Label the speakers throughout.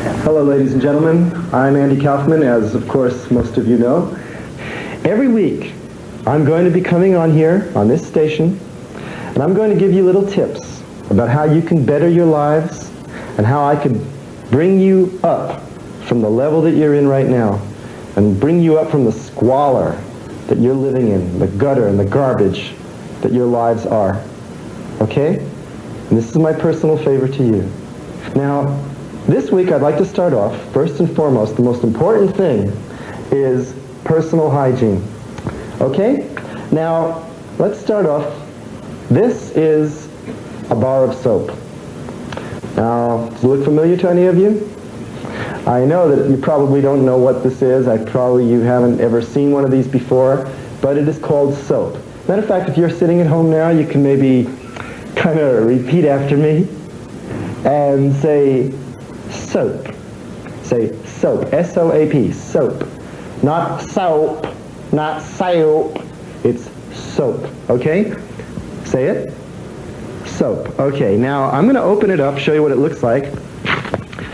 Speaker 1: Hello, ladies and gentlemen. I'm Andy Kaufman, as of course most of you know. Every week, I'm going to be coming on here, on this station, and I'm going to give you little tips about how you can better your lives and how I could bring you up from the level that you're in right now and bring you up from the squalor that you're living in, the gutter and the garbage that your lives are. Okay? And this is my personal favor to you. Now, this week I'd like to start off, first and foremost, the most important thing is personal hygiene. Okay? Now, let's start off. This is a bar of soap. Now, does it look familiar to any of you? I know that you probably don't know what this is. You haven't ever seen one of these before, but it is called soap. Matter of fact, if you're sitting at home now, you can maybe kind of repeat after me and say soap. Say soap. S-O-A-P. Soap. Not soap. Not soap. It's soap. Okay? Say it. Soap. Okay, now I'm going to open it up, show you what it looks like.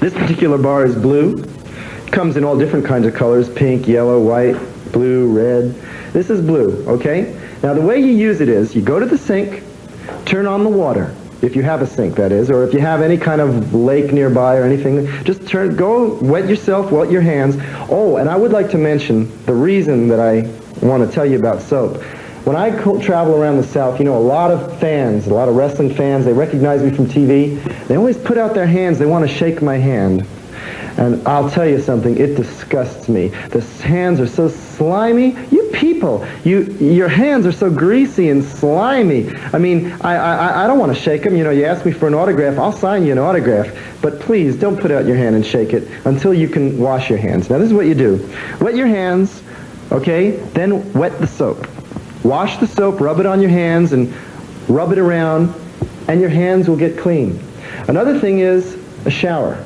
Speaker 1: This particular bar is blue. It comes in all different kinds of colors, pink, yellow, white, blue, red. This is blue, okay? Now the way you use it is, you go to the sink, turn on the water, if you have a sink, that is, or if you have any kind of lake nearby or anything, just go wet yourself, wet your hands. Oh, and I would like to mention the reason that I want to tell you about soap. When I travel around the South, you know, a lot of fans, a lot of wrestling fans, they recognize me from TV. They always put out their hands. They want to shake my hand. And I'll tell you something, it disgusts me. The hands are so slimy. You people, your hands are so greasy and slimy. I mean, I don't want to shake them. You know, you ask me for an autograph, I'll sign you an autograph. But please, don't put out your hand and shake it until you can wash your hands. Now, this is what you do. Wet your hands, okay? Then wet the soap. Wash the soap, rub it on your hands, and rub it around, and your hands will get clean. Another thing is a shower.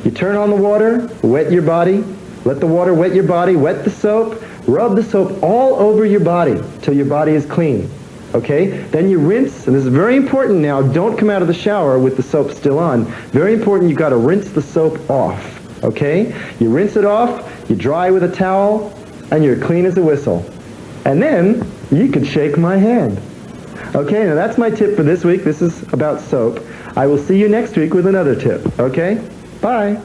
Speaker 1: You turn on the water, wet your body, let the water wet your body, wet the soap, rub the soap all over your body till your body is clean. Okay? Then you rinse, and this is very important now, don't come out of the shower with the soap still on. Very important, you've got to rinse the soap off. Okay? You rinse it off, you dry with a towel, and you're clean as a whistle. And then you can shake my hand. Okay, now that's my tip for this week. This is about soap. I will see you next week with another tip. Okay? Bye.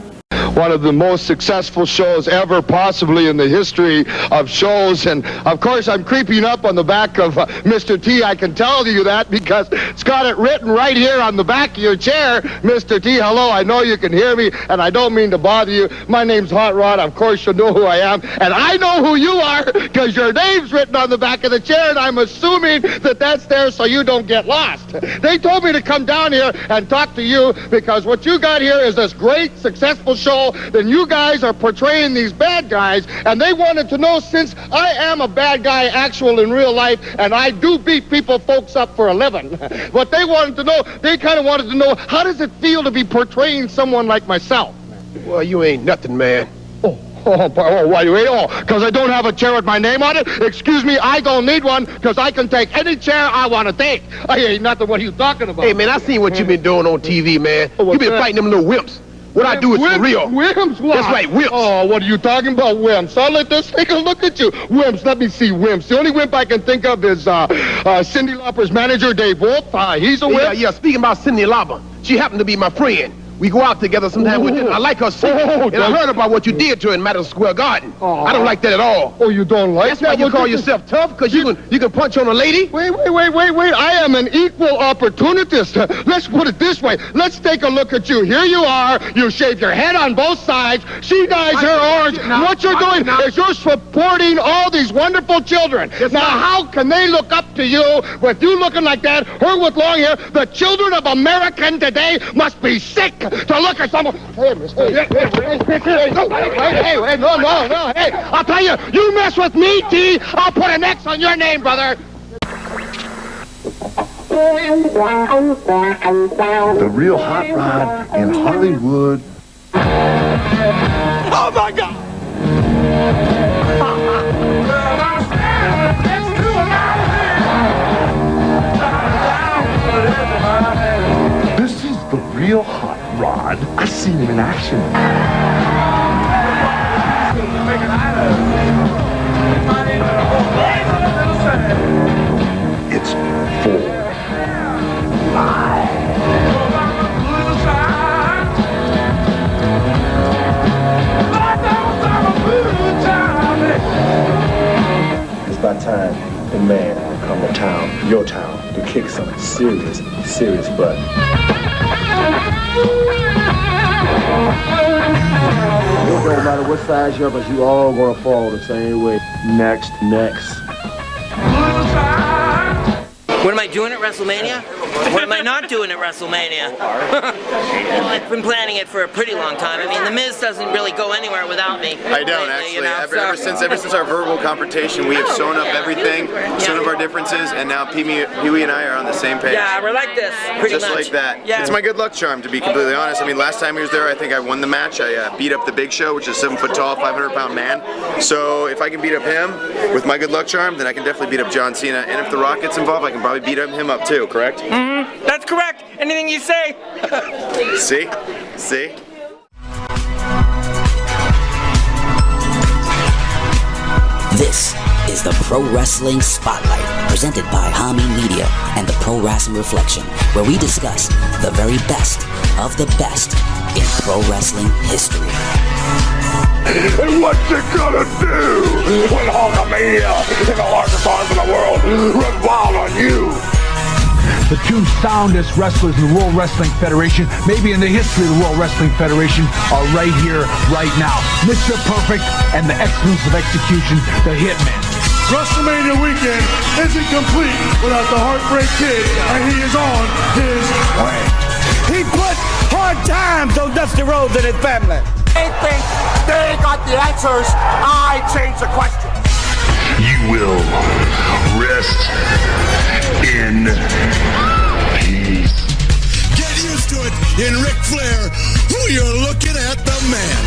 Speaker 2: One of the most successful shows ever possibly in the history of shows. And, of course, I'm creeping up on the back of Mr. T. I can tell you that because it's got it written right here on the back of your chair. Mr. T, hello, I know you can hear me, and I don't mean to bother you. My name's Hot Rod. Of course, you know who I am. And I know who you are because your name's written on the back of the chair, and I'm assuming that that's there so you don't get lost. They told me to come down here and talk to you because what you got here is this great, successful show. Then you guys are portraying these bad guys, and they wanted to know, since I am a bad guy actual in real life, and I do beat folks up for a living, what they wanted to know, they kind of wanted to know, how does it feel to be portraying someone like myself?
Speaker 3: Well, you ain't nothing, man.
Speaker 2: Why you ain't? Oh, because I don't have a chair with my name on it? Excuse me, I don't need one, because I can take any chair I want to take. I ain't nothing. What are you talking about?
Speaker 3: Hey, man, I seen what you been doing on TV, man. You been fighting them little wimps. What I do is for real.
Speaker 2: Wimps? What?
Speaker 3: That's right, wimps.
Speaker 2: Oh, what are you talking about, wimps? Let's take a look at you. Wimps, let me see wimps. The only wimp I can think of is Cyndi Lauper's manager, Dave Wolf. He's a wimp.
Speaker 3: Yeah, speaking about Cyndi Lauper, she happened to be my friend. We go out together sometimes with dinner. I like her singing. And I heard about what you did to her in Madison Square Garden. I don't like that at all.
Speaker 2: Oh, you don't like
Speaker 3: that?
Speaker 2: That's
Speaker 3: why you call yourself tough? Because you can punch on a lady?
Speaker 2: Wait. I am an equal opportunist. Let's put it this way. Let's take a look at you. Here you are. You shave your head on both sides. She dyes her orange. What you're doing is you're supporting all these wonderful children. Now, how can they look up to you with you looking like that, her with long hair? The children of America today must be sick to look at someone. Hey, no. Hey, I'll tell you, you mess with me, T, I'll put an X on your name, brother.
Speaker 4: The real hot rod in Hollywood.
Speaker 2: Oh, my God.
Speaker 4: This is the real real hot rod. I seen him in action. It's full live. It's about time the man come to town, your town, to kick some serious butt. It don't matter what size you're, but you all gonna fall the same way. Next.
Speaker 5: What am I doing at WrestleMania? What am I not doing at WrestleMania? Well, I've been planning it for a pretty long time. I mean, The Miz doesn't really go anywhere without me.
Speaker 6: I don't
Speaker 5: lately,
Speaker 6: actually. Ever since our verbal confrontation, we have sewn up everything, sewn up our differences, and now Pee-wee and I are on the same page.
Speaker 5: Yeah, we're like this, pretty
Speaker 6: Just
Speaker 5: much.
Speaker 6: like that.
Speaker 5: Yeah.
Speaker 6: It's my good luck charm, to be completely honest. I mean, last time he was there, I think I won the match. I beat up the Big Show, which is a 7-foot tall, 500-pound man. So if I can beat up him with my good luck charm, then I can definitely beat up John Cena. And if The Rock gets involved, I can probably beat him up too. Correct?
Speaker 5: Mm-hmm. That's correct. Anything you say.
Speaker 6: See?
Speaker 7: This is the Pro Wrestling Spotlight, presented by Hami Media and the Pro Wrestling Reflection, where we discuss the very best of the best in pro wrestling history.
Speaker 4: And what you gonna do when Hulkamania and the largest arms in the world run wild on you?
Speaker 8: The two soundest wrestlers in the World Wrestling Federation, maybe in the history of the World Wrestling Federation, are right here, right now. Mr. Perfect and the excellence of execution, the Hitman.
Speaker 9: WrestleMania weekend isn't complete without the Heartbreak Kid, and he is on his way.
Speaker 10: He put hard times on Dusty Rhodes and his family.
Speaker 9: They think they got the answers. I change the question.
Speaker 4: You will rest in peace.
Speaker 10: Get used to it in Ric Flair. Who you're looking at, the man.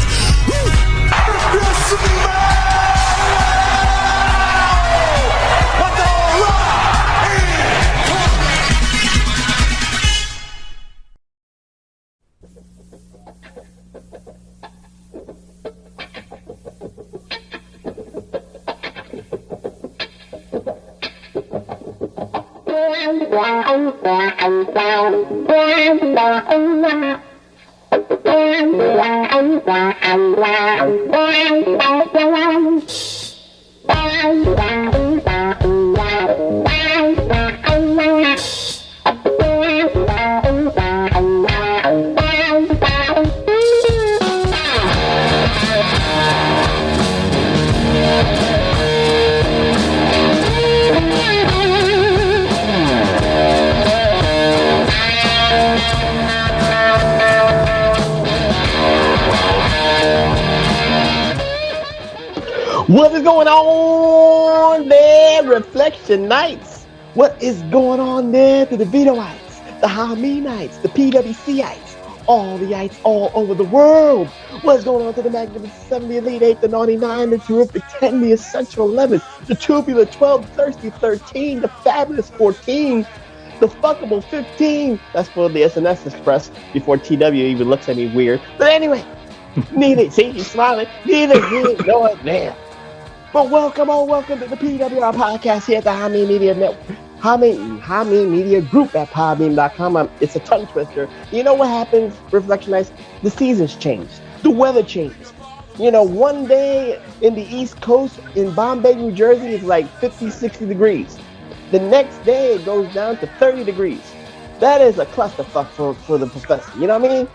Speaker 11: What is going on there, Reflection Nights? What is going on there to the Vitoites, the Haminites, the PWCites, all the ites all over the world? What is going on to the Magnificent 7, the Elite 8, the 99, the Terrific 10, the Essential 11, the Tubular 12, Thirsty 13, the Fabulous 14, the Fuckable 15? That's for the SNS Express before TW even looks at me weird. But anyway, neither, see, he's smiling, neither here nor there. But welcome to the PWR podcast here at the Hami Media Network. Hami Media Group at podbeam.com. It's a tongue twister. You know what happens, Reflection Nights? The seasons change. The weather changes. You know, one day in the East Coast in Bombay, New Jersey, it's like 50, 60 degrees. The next day it goes down to 30 degrees. That is a clusterfuck for the professor. You know what I mean?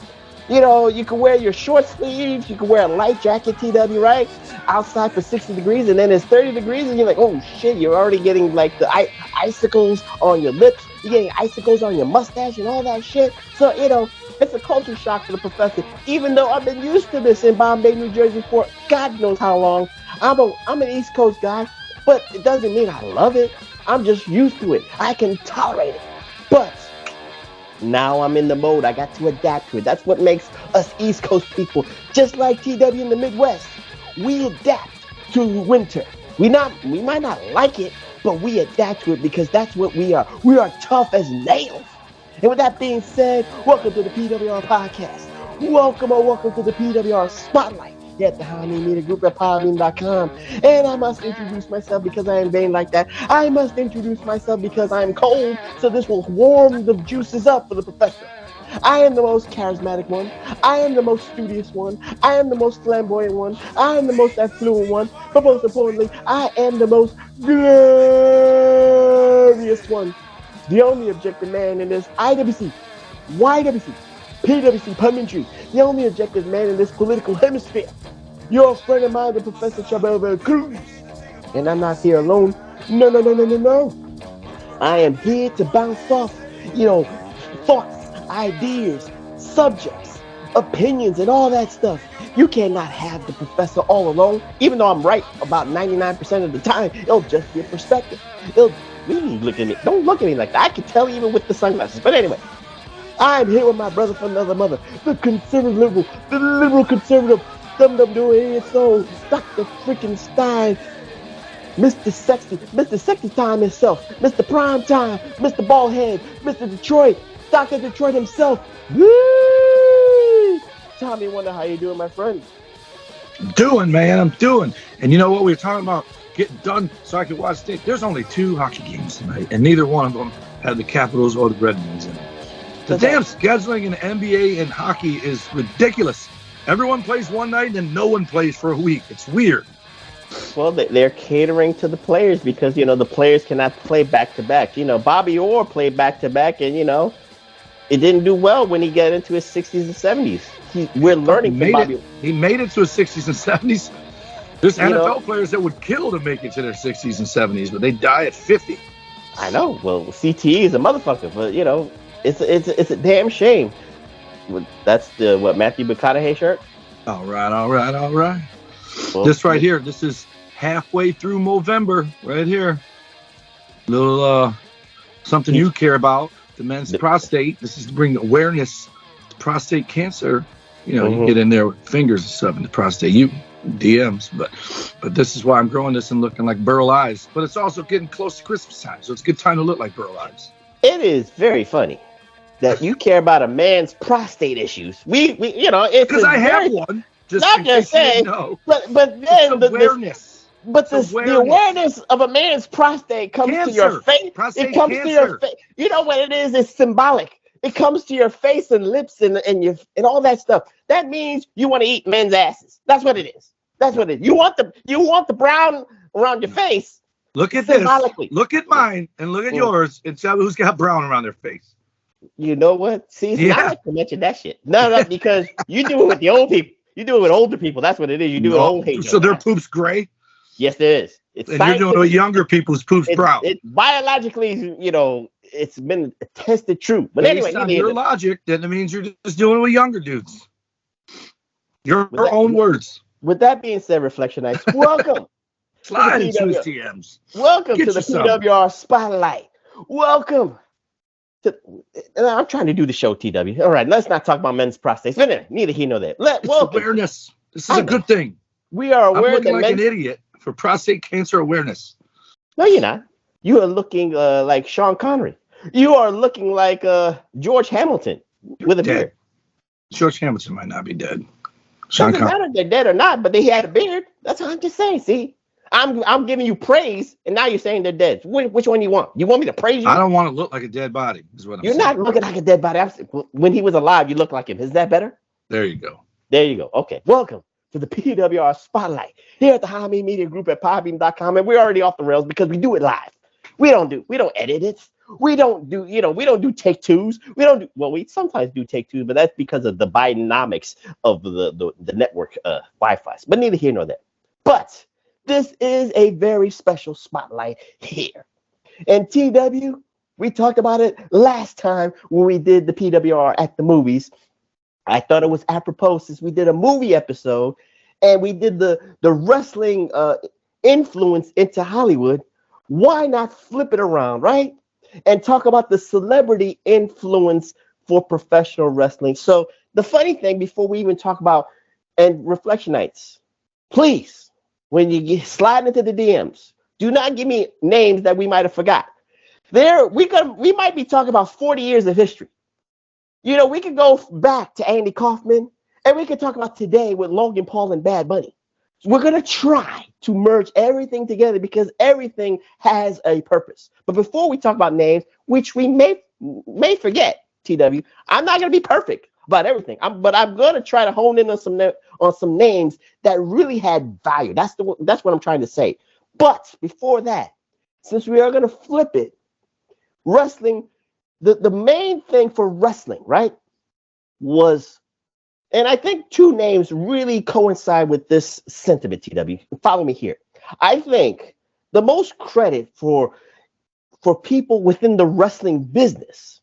Speaker 11: You know, you can wear your short sleeves, you can wear a light jacket, TW, right? Outside for 60 degrees, and then it's 30 degrees, and you're like, oh shit, you're already getting like the icicles on your lips, you're getting icicles on your mustache and all that shit. So, you know, it's a culture shock for the professor, even though I've been used to this in Bombay, New Jersey for God knows how long. I'm an East Coast guy, but it doesn't mean I love it. I'm just used to it. I can tolerate it. But now I'm in the mode. I got to adapt to it. That's what makes us East Coast people, just like TW in the Midwest. We adapt to winter. We might not like it, but we adapt to it because that's what we are. We are tough as nails. And with that being said, welcome to the PWR podcast. Welcome to the PWR Spotlight here at the Honey Media Group at PWHustle.com. And I must introduce myself because I am vain like that. I must introduce myself because I am cold, so this will warm the juices up for the professor. I am the most charismatic one. I am the most studious one. I am the most flamboyant one. I am the most affluent one. But most importantly, I am the most glorious one. The only objective man in this IWC, YWC, PWC punditry. The only objective man in this political hemisphere. You're a friend of mine, the Professor Chabot Cruz. And I'm not here alone. No. I am here to bounce off, thoughts, ideas, subjects, opinions, and all that stuff. You cannot have the professor all alone. Even though I'm right about 99% of the time, it'll just be a perspective. Look at me. Don't look at me like that. I can tell even with the sunglasses. But anyway, I'm here with my brother from another mother, the conservative liberal, the liberal conservative, dum-dum doing it so, Dr. freaking Stein, Mr. Sexy Time himself, Mr. Prime Time, Mr. Ballhead, Mr. Detroit, Dr. Detroit himself. Woo! Tommy Wonder, how you doing, my friend?
Speaker 8: I'm doing. And you know what we were talking about? Getting done so I could watch this. There's only 2 hockey games tonight, and neither one of them had the Capitals or the Red Wings in it. The damn scheduling in the NBA and hockey is ridiculous. Everyone plays one night and no one plays for a week. It's weird.
Speaker 11: Well, they're catering to the players because, the players cannot play back-to-back. Bobby Orr played back-to-back and, it didn't do well when he got into his 60s and 70s. We're learning from Bobby.
Speaker 8: He made it to his 60s and 70s. There's NFL players that would kill to make it to their 60s and 70s, but they die at 50.
Speaker 11: I know. Well, CTE is a motherfucker, but, it's a damn shame. That's the Matthew McConaughey shirt?
Speaker 8: All right.
Speaker 11: Well,
Speaker 8: this right here, this is halfway through November, right here. Little something you care about, the men's prostate. This is to bring awareness to prostate cancer. You get in there with fingers and stuff in the prostate. DMs, but this is why I'm growing this and looking like Burl Ives. But it's also getting close to Christmas time, so it's a good time to look like Burl Ives.
Speaker 11: It is very funny that you care about a man's prostate issues. It's
Speaker 8: because I have one.
Speaker 11: Not just saying, but then
Speaker 8: it's awareness.
Speaker 11: The awareness of a man's prostate comes to your face. It comes to your face. You know what it is? It's symbolic. It comes to your face and lips and all that stuff. That means you want to eat men's asses. That's what it is. You want the brown around your face.
Speaker 8: Look at this. Look at mine and look at yours and tell me who's got brown around their face.
Speaker 11: You know what? See, I like to mention that shit. No, because you do it with the old people. You do it with older people. That's what it is. You do it old age.
Speaker 8: So their poop's gray?
Speaker 11: Yes, there is.
Speaker 8: And you're doing it with younger people's poop's brown.
Speaker 11: Biologically, it's been tested true. But
Speaker 8: based on your logic, then it means you're just doing it with younger dudes. Your own words.
Speaker 11: With that being said, Reflectionites, welcome.
Speaker 8: Slide into his TMs.
Speaker 11: Welcome to the PWR Spotlight. Welcome. I'm trying to do the show, TW. All right, let's not talk about men's prostates. But neither he nor that.
Speaker 8: Awareness. This is a good thing.
Speaker 11: We are aware
Speaker 8: I'm looking like an idiot for prostate cancer awareness.
Speaker 11: No, you're not. You are looking like Sean Connery. You are looking like George Hamilton with a beard.
Speaker 8: George Hamilton might not be dead.
Speaker 11: Doesn't matter if they're dead or not, but they had a beard. That's what I'm just saying. See, I'm giving you praise, and now you're saying they're dead. Which one you want? You want me to praise you?
Speaker 8: I don't want to look like a dead body. Is what I'm saying.
Speaker 11: You're not looking like a dead body. When he was alive, you look like him. Is that better?
Speaker 8: There you go.
Speaker 11: Okay. Welcome to the PWR Spotlight here at the Honey Media Group at PWHustle.com, and we're already off the rails because we do it live. We don't edit it. We don't do take twos. We sometimes do take twos, but that's because of the Bidenomics of the network Wi-Fi. But neither here nor there. But this is a very special spotlight here. And TW, we talked about it last time when we did the PWR at the movies. I thought it was apropos since we did a movie episode and we did the wrestling influence into Hollywood. Why not flip it around, right? And talk about the celebrity influence for professional wrestling. So the funny thing, before we even talk about, and Reflectionites, please, when you slide into the DMs, do not give me names that we might have forgot. we might be talking about 40 years of history. You know, we could go back to Andy Kaufman, and we could talk about today with Logan Paul and Bad Bunny. We're going to try to merge everything together because everything has a purpose. But before we talk about names, which we may forget, TW, I'm not going to be perfect about everything. But I'm going to try to hone in on some names that really had value. That's what I'm trying to say. But before that, since we are going to flip it, wrestling, the main thing for wrestling, right, was, and I think two names really coincide with this sentiment, TW. Follow me here. I think the most credit for people within the wrestling business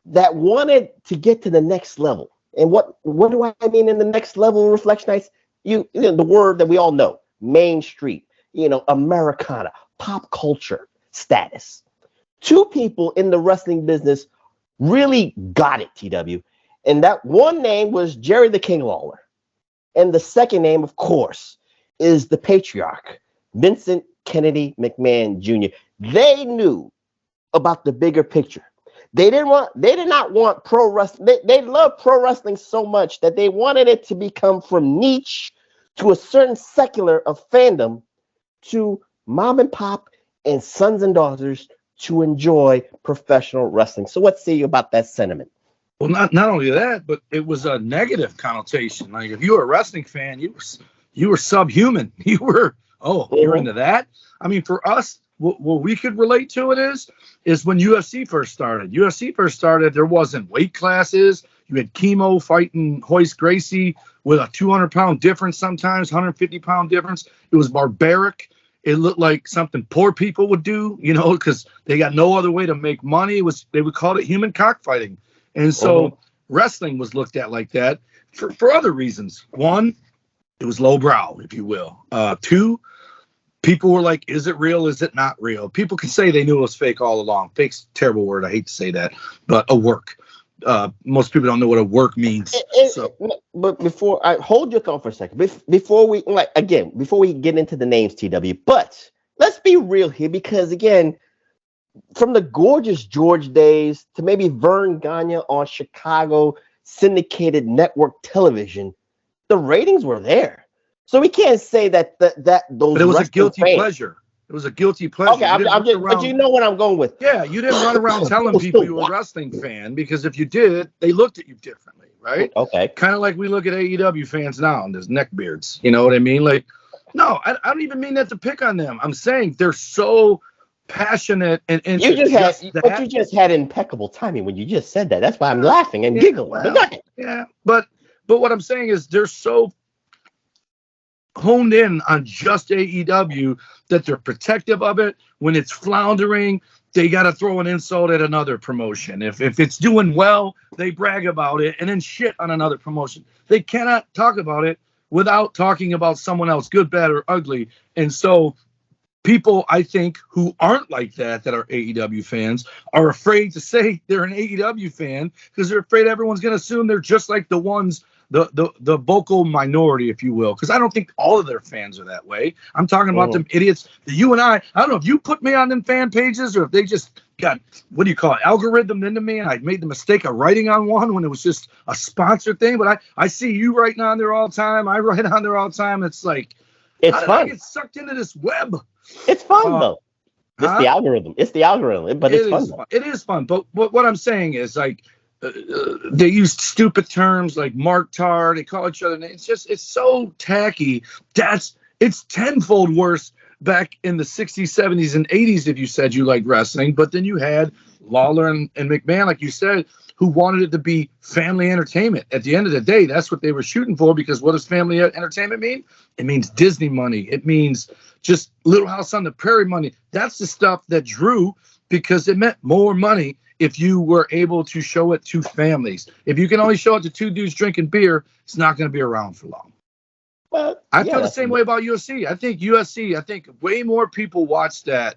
Speaker 11: that wanted to get to the next level. And what do I mean in the next level, Reflection Nights? You know, the word that we all know, Main Street, you know, Americana, pop culture status. Two people in the wrestling business really got it, TW. And that one name was Jerry the King Lawler. And the second name, of course, is the patriarch, Vincent Kennedy McMahon Jr. They knew about the bigger picture. They did not want pro wrestling. They loved pro wrestling so much that they wanted it to become from niche to a certain secular of fandom to mom and pop and sons and daughters to enjoy professional wrestling. So what say you about that sentiment?
Speaker 8: Well, not only that, but it was a negative connotation. Like if you were a wrestling fan, you were subhuman. You were, you're into that? I mean, for us, what we could relate to it is when UFC first started. UFC first started, there wasn't weight classes. You had Chemo fighting Hoist Gracie with a 200-pound difference sometimes, 150-pound difference. It was barbaric. It looked like something poor people would do, you know, because they got no other way to make money. They would call it human cockfighting. And so wrestling was looked at like that for other reasons. One, it was lowbrow, if you will. Two, people were like, is it real? Is it not real? People can say they knew it was fake all along. Fake's a terrible word. I hate to say that. But a work. Most people don't know what a work means.
Speaker 11: But before I hold your thought for a second, before we get into the names, TW, but let's be real here, because again, from the Gorgeous George days to maybe Vern Gagne on Chicago syndicated network television, the ratings were there. So we can't say that those.
Speaker 8: But it was a guilty pleasure. It was a guilty pleasure.
Speaker 11: Okay, but you know what I'm going with.
Speaker 8: Yeah, you didn't run around telling people you were a wrestling fan, because if you did, they looked at you differently, right?
Speaker 11: Okay.
Speaker 8: Kind of like we look at AEW fans now and there's neckbeards. You know what I mean? Like, no, I don't even mean that to pick on them. I'm saying they're so passionate and
Speaker 11: you just had impeccable timing when you just said that. That's why I'm laughing and giggling.
Speaker 8: Well, yeah, but what I'm saying is they're so honed in on just AEW that they're protective of it. When it's floundering, they got to throw an insult at another promotion. If it's doing well, they brag about it and then shit on another promotion. They cannot talk about it without talking about someone else, good, bad, or ugly. And so people, I think, who aren't like that are AEW fans, are afraid to say they're an AEW fan because they're afraid everyone's going to assume they're just like the ones, the vocal minority, if you will. Because I don't think all of their fans are that way. I'm talking about them idiots that you and I don't know if you put me on them fan pages or if they just got, what do you call it, algorithm into me, and I made the mistake of writing on one when it was just a sponsored thing. But I see you writing on there all the time. I write on there all the time. It's like,
Speaker 11: it's fun.
Speaker 8: I get sucked into this web.
Speaker 11: It's fun though. It's the algorithm. It's the algorithm, but it's fun.
Speaker 8: It is fun. But what I'm saying is, like, they use stupid terms like Mark Tar. They call each other names. It's so tacky. It's tenfold worse back in the 60s, 70s, and 80s if you said you liked wrestling. But then you had Lawler and McMahon, like you said, who wanted it to be family entertainment. At the end of the day, that's what they were shooting for, because what does family entertainment mean? It means Disney money. It means just Little House on the Prairie money. That's the stuff that drew, because it meant more money if you were able to show it to families. If you can only show it to two dudes drinking beer, it's not going to be around for long.
Speaker 11: Well,
Speaker 8: I feel the same way about UFC. I think way more people watch that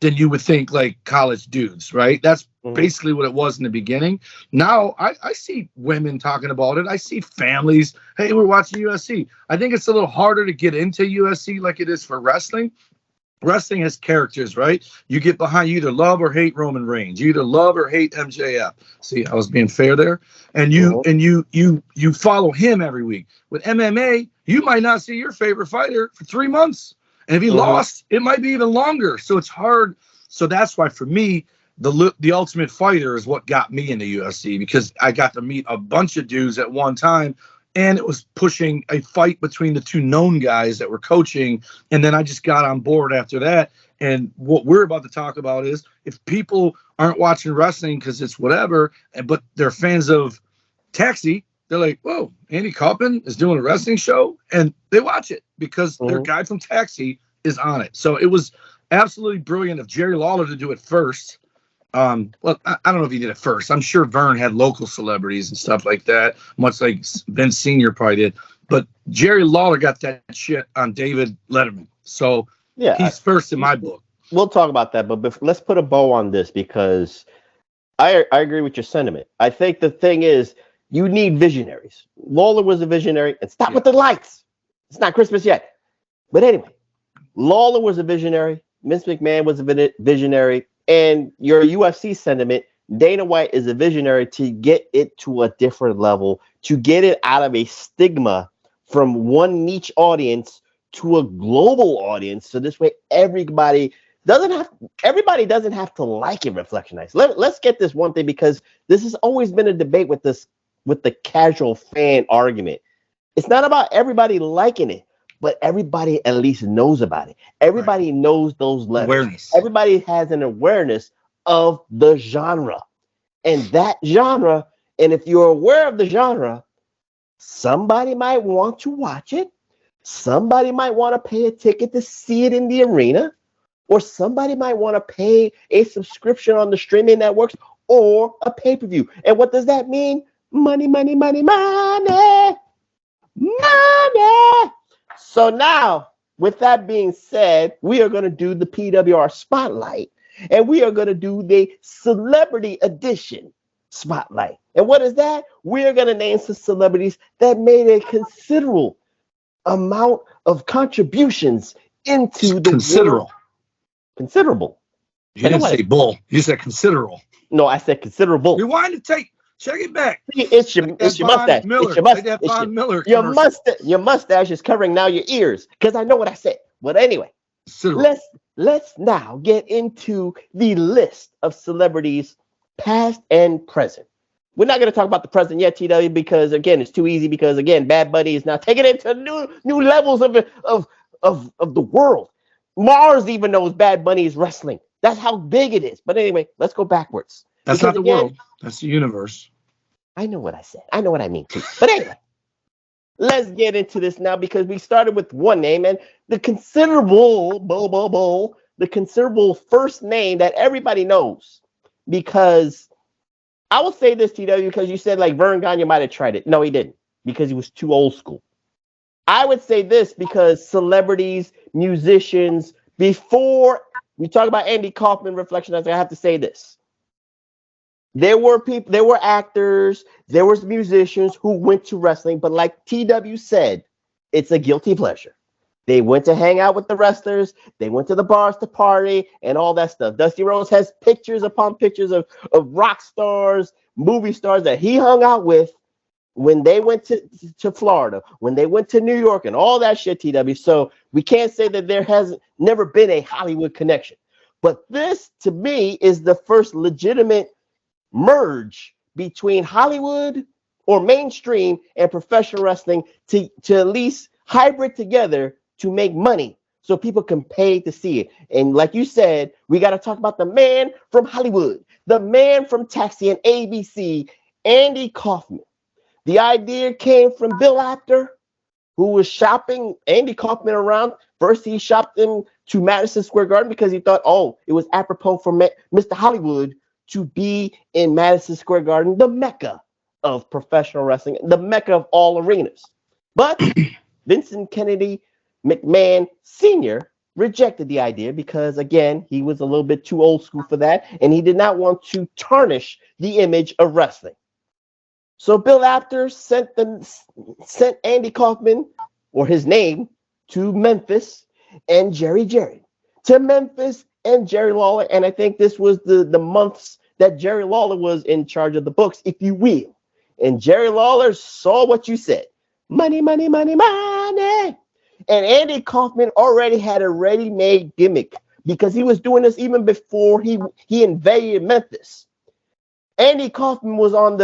Speaker 8: than you would think, like college dudes, right? That's basically what it was in the beginning. Now I see women talking about it. I see families, hey, we're watching UFC. I think it's a little harder to get into UFC like it is for wrestling. wrestling has characters, right? You get behind, you either love or hate Roman Reigns. You either love or hate MJF. See, I was being fair there. And you follow him every week. With MMA, you might not see your favorite fighter for 3 months. And if he lost, it might be even longer. So it's hard. So that's why for me, the Ultimate Fighter is what got me into UFC, because I got to meet a bunch of dudes at one time. And it was pushing a fight between the two known guys that were coaching. And then I just got on board after that. And what we're about to talk about is, if people aren't watching wrestling because it's whatever, but they're fans of Taxi, they're like, whoa, Andy Kaufman is doing a wrestling show? And they watch it because their guy from Taxi is on it. So it was absolutely brilliant of Jerry Lawler to do it first. Well, I don't know if he did it first. I'm sure Vern had local celebrities and stuff like that, much like Vince Sr. probably did. But Jerry Lawler got that shit on David Letterman. So he's first in my book.
Speaker 11: We'll talk about that, but let's put a bow on this, because I agree with your sentiment. I think the thing is, you need visionaries. Lawler was a visionary, and stop with the lights. It's not Christmas yet. But anyway, Lawler was a visionary. Vince McMahon was a visionary. And your UFC sentiment, Dana White is a visionary to get it to a different level, to get it out of a stigma from one niche audience to a global audience. So this way, everybody doesn't have to like it. Reflection Nights. Let's get this one thing, because this has always been a debate with the casual fan argument. It's not about everybody liking it, but everybody at least knows about it. Everybody knows those letters.
Speaker 8: Awareness.
Speaker 11: Everybody has an awareness of the genre. And that genre, and if you're aware of the genre, somebody might want to watch it. Somebody might want to pay a ticket to see it in the arena. Or somebody might want to pay a subscription on the streaming networks or a pay-per-view. And what does that mean? Money, money, money, money. Money. So now, with that being said, we are going to do the PWR Spotlight, and we are going to do the Celebrity Edition Spotlight. And what is that? We are going to name some celebrities that made a considerable amount of contributions into the world. Considerable.
Speaker 8: You didn't say bull. You said considerable.
Speaker 11: No, I said considerable.
Speaker 8: Rewind and take. Check it back.
Speaker 11: It's your mustache. Your mustache is covering now your ears, because I know what I said. But anyway, let's now get into the list of celebrities past and present. We're not going to talk about the present yet, TW, because again, it's too easy. Because again, Bad Bunny is now taking it to new levels of the world. Mars even knows Bad Bunny is wrestling. That's how big it is. But anyway, let's go backwards.
Speaker 8: That's not the world. That's the universe.
Speaker 11: I know what I said. I know what I mean too. But anyway, let's get into this now, because we started with one name, and the considerable first name that everybody knows. Because I will say this, TW, because you said like Vern Gagne might have tried it. No, he didn't, because he was too old school. I would say this because celebrities, musicians, before we talk about Andy Kaufman, Reflection, I have to say this. There were people, there were actors, there was musicians who went to wrestling, but like TW said, it's a guilty pleasure. They went to hang out with the wrestlers, they went to the bars to party, and all that stuff. Dusty Rhodes has pictures upon pictures of rock stars, movie stars that he hung out with when they went to Florida, when they went to New York, and all that shit, TW. So we can't say that there has never been a Hollywood connection. But this, to me, is the first legitimate merge between Hollywood or mainstream and professional wrestling to at least hybrid together to make money so people can pay to see it. And like you said, we got to talk about the man from Hollywood, the man from Taxi and ABC, Andy Kaufman. The idea came from Bill Apter, who was shopping Andy Kaufman around. First, he shopped him to Madison Square Garden because he thought, oh, it was apropos for Mr. Hollywood to be in Madison Square Garden, the mecca of professional wrestling, the mecca of all arenas. But Vincent Kennedy McMahon Sr. rejected the idea because, again, he was a little bit too old school for that, and he did not want to tarnish the image of wrestling. So Bill Apter sent Andy Kaufman, or his name, to Memphis and Jerry Jarrett. to Memphis and Jerry Lawler. And I think this was the months that Jerry Lawler was in charge of the books, if you will. And Jerry Lawler saw what you said. Money, money, money, money. And Andy Kaufman already had a ready-made gimmick because he was doing this even before he invaded Memphis. Andy Kaufman was on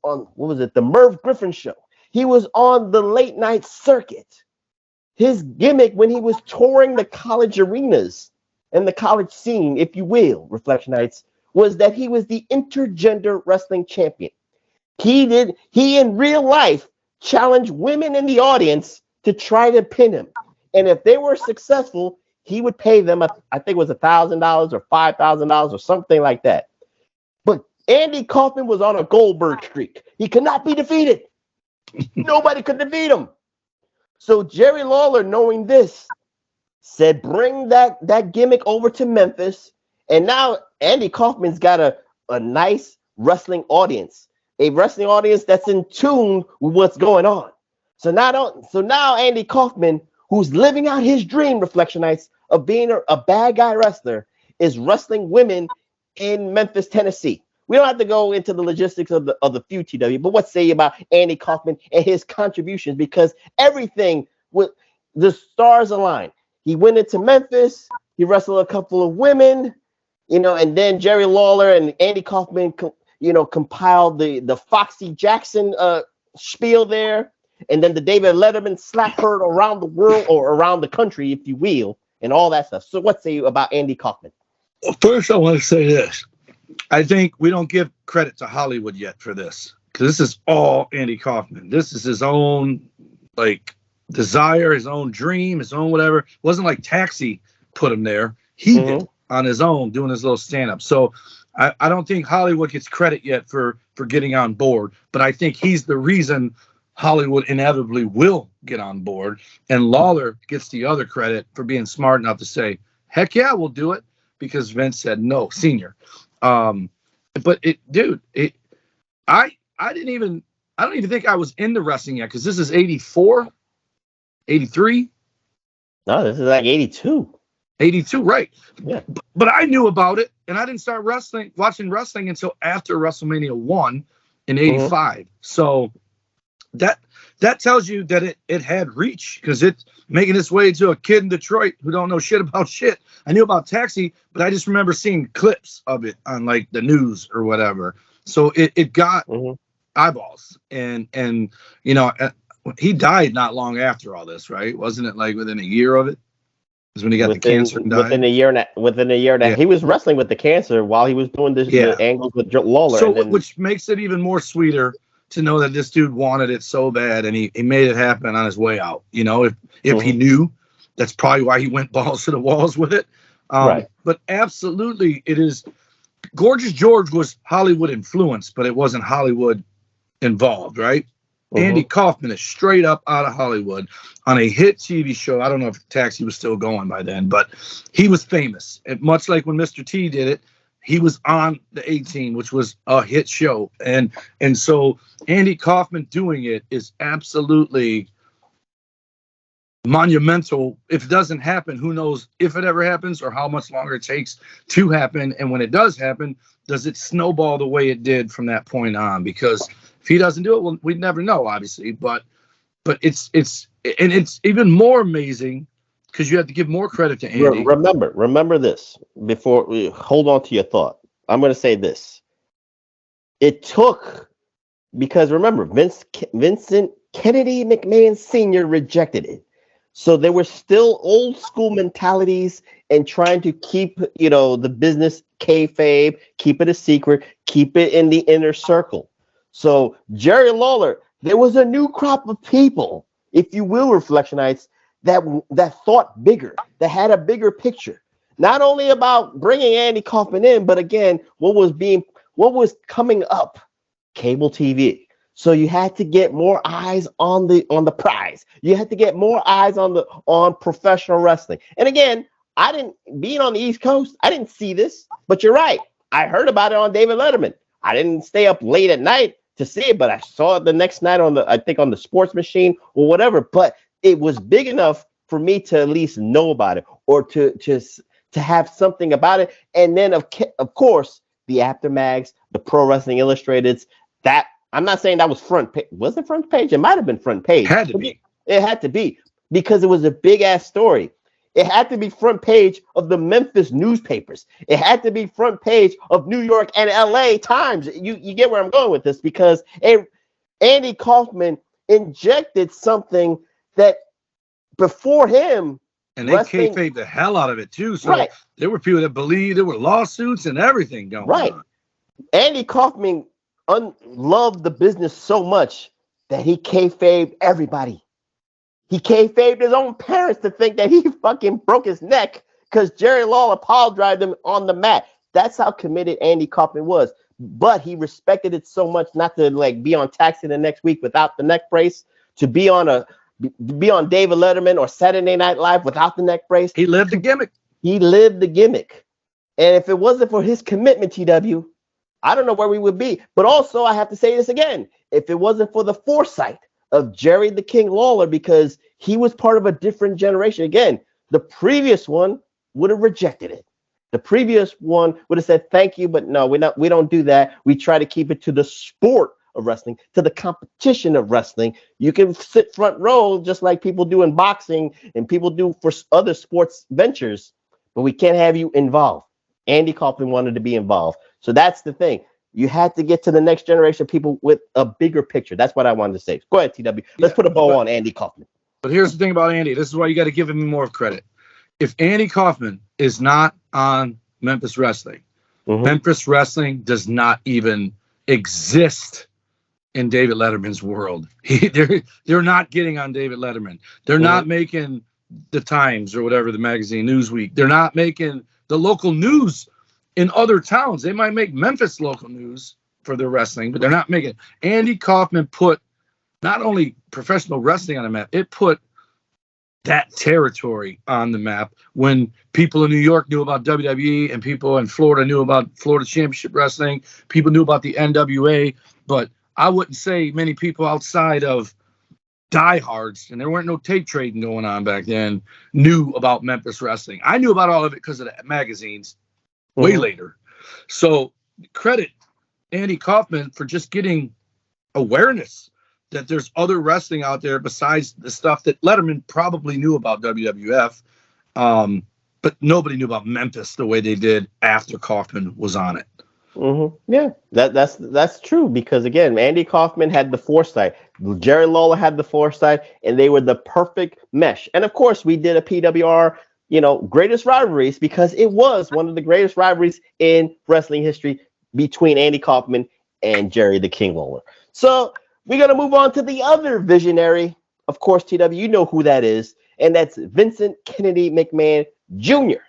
Speaker 11: what was it, the Merv Griffin show. He was on the late night circuit. His gimmick when he was touring the college arenas and the college scene, if you will, Reflectionites, was that he was the intergender wrestling champion. He in real life challenged women in the audience to try to pin him. And if they were successful, he would pay them, I think it was $1,000 or $5,000 or something like that. But Andy Kaufman was on a Goldberg streak. He could not be defeated. Nobody could defeat him. So Jerry Lawler, knowing this, said, bring that gimmick over to Memphis. And now Andy Kaufman's got a nice wrestling audience, a wrestling audience that's in tune with what's going on. So now Andy Kaufman, who's living out his dream, Reflectionites, of being a bad guy wrestler, is wrestling women in Memphis, Tennessee. We don't have to go into the logistics of the feud, TW, but what say you about Andy Kaufman and his contributions? Because everything with the stars aligned. He went into Memphis, he wrestled a couple of women, and then Jerry Lawler and Andy Kaufman, compiled the Foxy Jackson spiel there, and then the David Letterman slap heard around the world or around the country, if you will, and all that stuff. So what say you about Andy Kaufman?
Speaker 8: Well, first I want to say this. I think we don't give credit to Hollywood yet for this, because this is all Andy Kaufman. This is his own desire, his own dream, his own whatever. It wasn't like Taxi put him there. He did on his own, doing his little stand-up. So I don't think Hollywood gets credit yet for getting on board, but I think he's the reason Hollywood inevitably will get on board, and Lawler gets the other credit for being smart enough to say, heck yeah, we'll do it, because Vince said no, senior. But I don't even think I was into wrestling yet, because this is 84, 83.
Speaker 11: No, this is like 82.
Speaker 8: 82, right.
Speaker 11: Yeah.
Speaker 8: But I knew about it, and I didn't start watching wrestling until after WrestleMania 1 in 85. So that tells you that it had reach, because it's making its way to a kid in Detroit who don't know shit about shit. I knew about Taxi, but I just remember seeing clips of it on like the news or whatever. So it got eyeballs, and he died not long after all this, right? Wasn't it like within a year of it? Is when he got the cancer and died? Within a year and a half.
Speaker 11: He was wrestling with the cancer while he was doing the angles with Lawler.
Speaker 8: So which makes it even more sweeter to know that this dude wanted it so bad, and he made it happen on his way out. If he knew, that's probably why he went balls to the walls with it.
Speaker 11: Right.
Speaker 8: But absolutely, it is. Gorgeous George was Hollywood influenced, but it wasn't Hollywood involved, right? Andy Kaufman is straight up out of Hollywood on a hit TV show. I don't know if Taxi was still going by then, but he was famous. And much like when Mr. T did it, he was on the 18, which was a hit show. And so Andy Kaufman doing it is absolutely monumental. If it doesn't happen, who knows if it ever happens or how much longer it takes to happen. And when it does happen, does it snowball the way it did from that point on? Because if he doesn't do it, well, we'd never know, obviously. But it's even more amazing because you have to give more credit to Andy.
Speaker 11: Remember this before we hold on to your thought. I'm going to say this. It took, because remember, Vincent Kennedy McMahon Sr. rejected it. So there were still old school mentalities and trying to keep, the business kayfabe, keep it a secret, keep it in the inner circle. So Jerry Lawler, there was a new crop of people, if you will, Reflectionites, that thought bigger, that had a bigger picture, not only about bringing Andy Kaufman in, but again, what was coming up, cable TV. So you had to get more eyes on the prize. You had to get more eyes on professional wrestling. And again, being on the East Coast, I didn't see this, but you're right. I heard about it on David Letterman. I didn't stay up late at night to see it, but I saw it the next night on the Sports Machine or whatever. But it was big enough for me to at least know about it, or to to have something about it. And then of course the Aftermags, the Pro Wrestling Illustrateds. That I'm not saying that was front page. Was it front page? It might have been front page.
Speaker 8: Had to be.
Speaker 11: It had to be because it was a big ass story. It had to be front page of the Memphis newspapers. It had to be front page of New York and LA Times. You get where I'm going with this, because Andy Kaufman injected something that before him,
Speaker 8: and they kayfabed the hell out of it too. So
Speaker 11: right.
Speaker 8: There were people that believed there were lawsuits and everything going on.
Speaker 11: Andy Kaufman loved the business so much that he kayfabed everybody. He kayfabed his own parents to think that he fucking broke his neck because Jerry Lawler pile drived him on the mat. That's how committed Andy Kaufman was. But he respected it so much not to like be on Taxi the next week without the neck brace, to be on David Letterman or Saturday Night Live without the neck brace.
Speaker 8: He lived the gimmick.
Speaker 11: He lived the gimmick. And if it wasn't for his commitment, TW, I don't know where we would be. But also, I have to say this again. If it wasn't for the foresight of Jerry the King Lawler, because he was part of a different generation. Again, the previous one would have rejected it. The previous one would have said, thank you, but no, we don't do that. We try to keep it to the sport of wrestling, to the competition of wrestling. You can sit front row just like people do in boxing and people do for other sports ventures, but we can't have you involved. Andy Kaufman wanted to be involved. So that's the thing. You had to get to the next generation of people with a bigger picture. That's what I wanted to say. Go ahead, TW. Let's put a bow on Andy Kaufman.
Speaker 8: But here's the thing about Andy. This is why you got to give him more credit. If Andy Kaufman is not on Memphis Wrestling, Memphis Wrestling does not even exist in David Letterman's world. They're not getting on David Letterman. They're not making the Times or whatever, the magazine, Newsweek. They're not making the local news in other towns. They might make Memphis local news for their wrestling, but they're not making. Andy Kaufman put not only professional wrestling on the map, it put that territory on the map. When people in New York knew about WWE and people in Florida knew about Florida Championship Wrestling, people knew about the NWA, but I wouldn't say many people outside of diehards, and there weren't no tape trading going on back then, knew about Memphis Wrestling. I knew about all of it because of the magazines way later. So credit Andy Kaufman for just getting awareness that there's other wrestling out there besides the stuff that Letterman probably knew about WWF, but nobody knew about Memphis the way they did after Kaufman was on it.
Speaker 11: Yeah, that's true, because again, Andy Kaufman had the foresight, Jerry Lawler had the foresight, and they were the perfect mesh. And of course, we did a PWR, greatest rivalries, because it was one of the greatest rivalries in wrestling history between Andy Kaufman and Jerry the King Lawler. So we're gonna move on to the other visionary, of course, TW. You know who that is, and that's Vincent Kennedy McMahon Jr.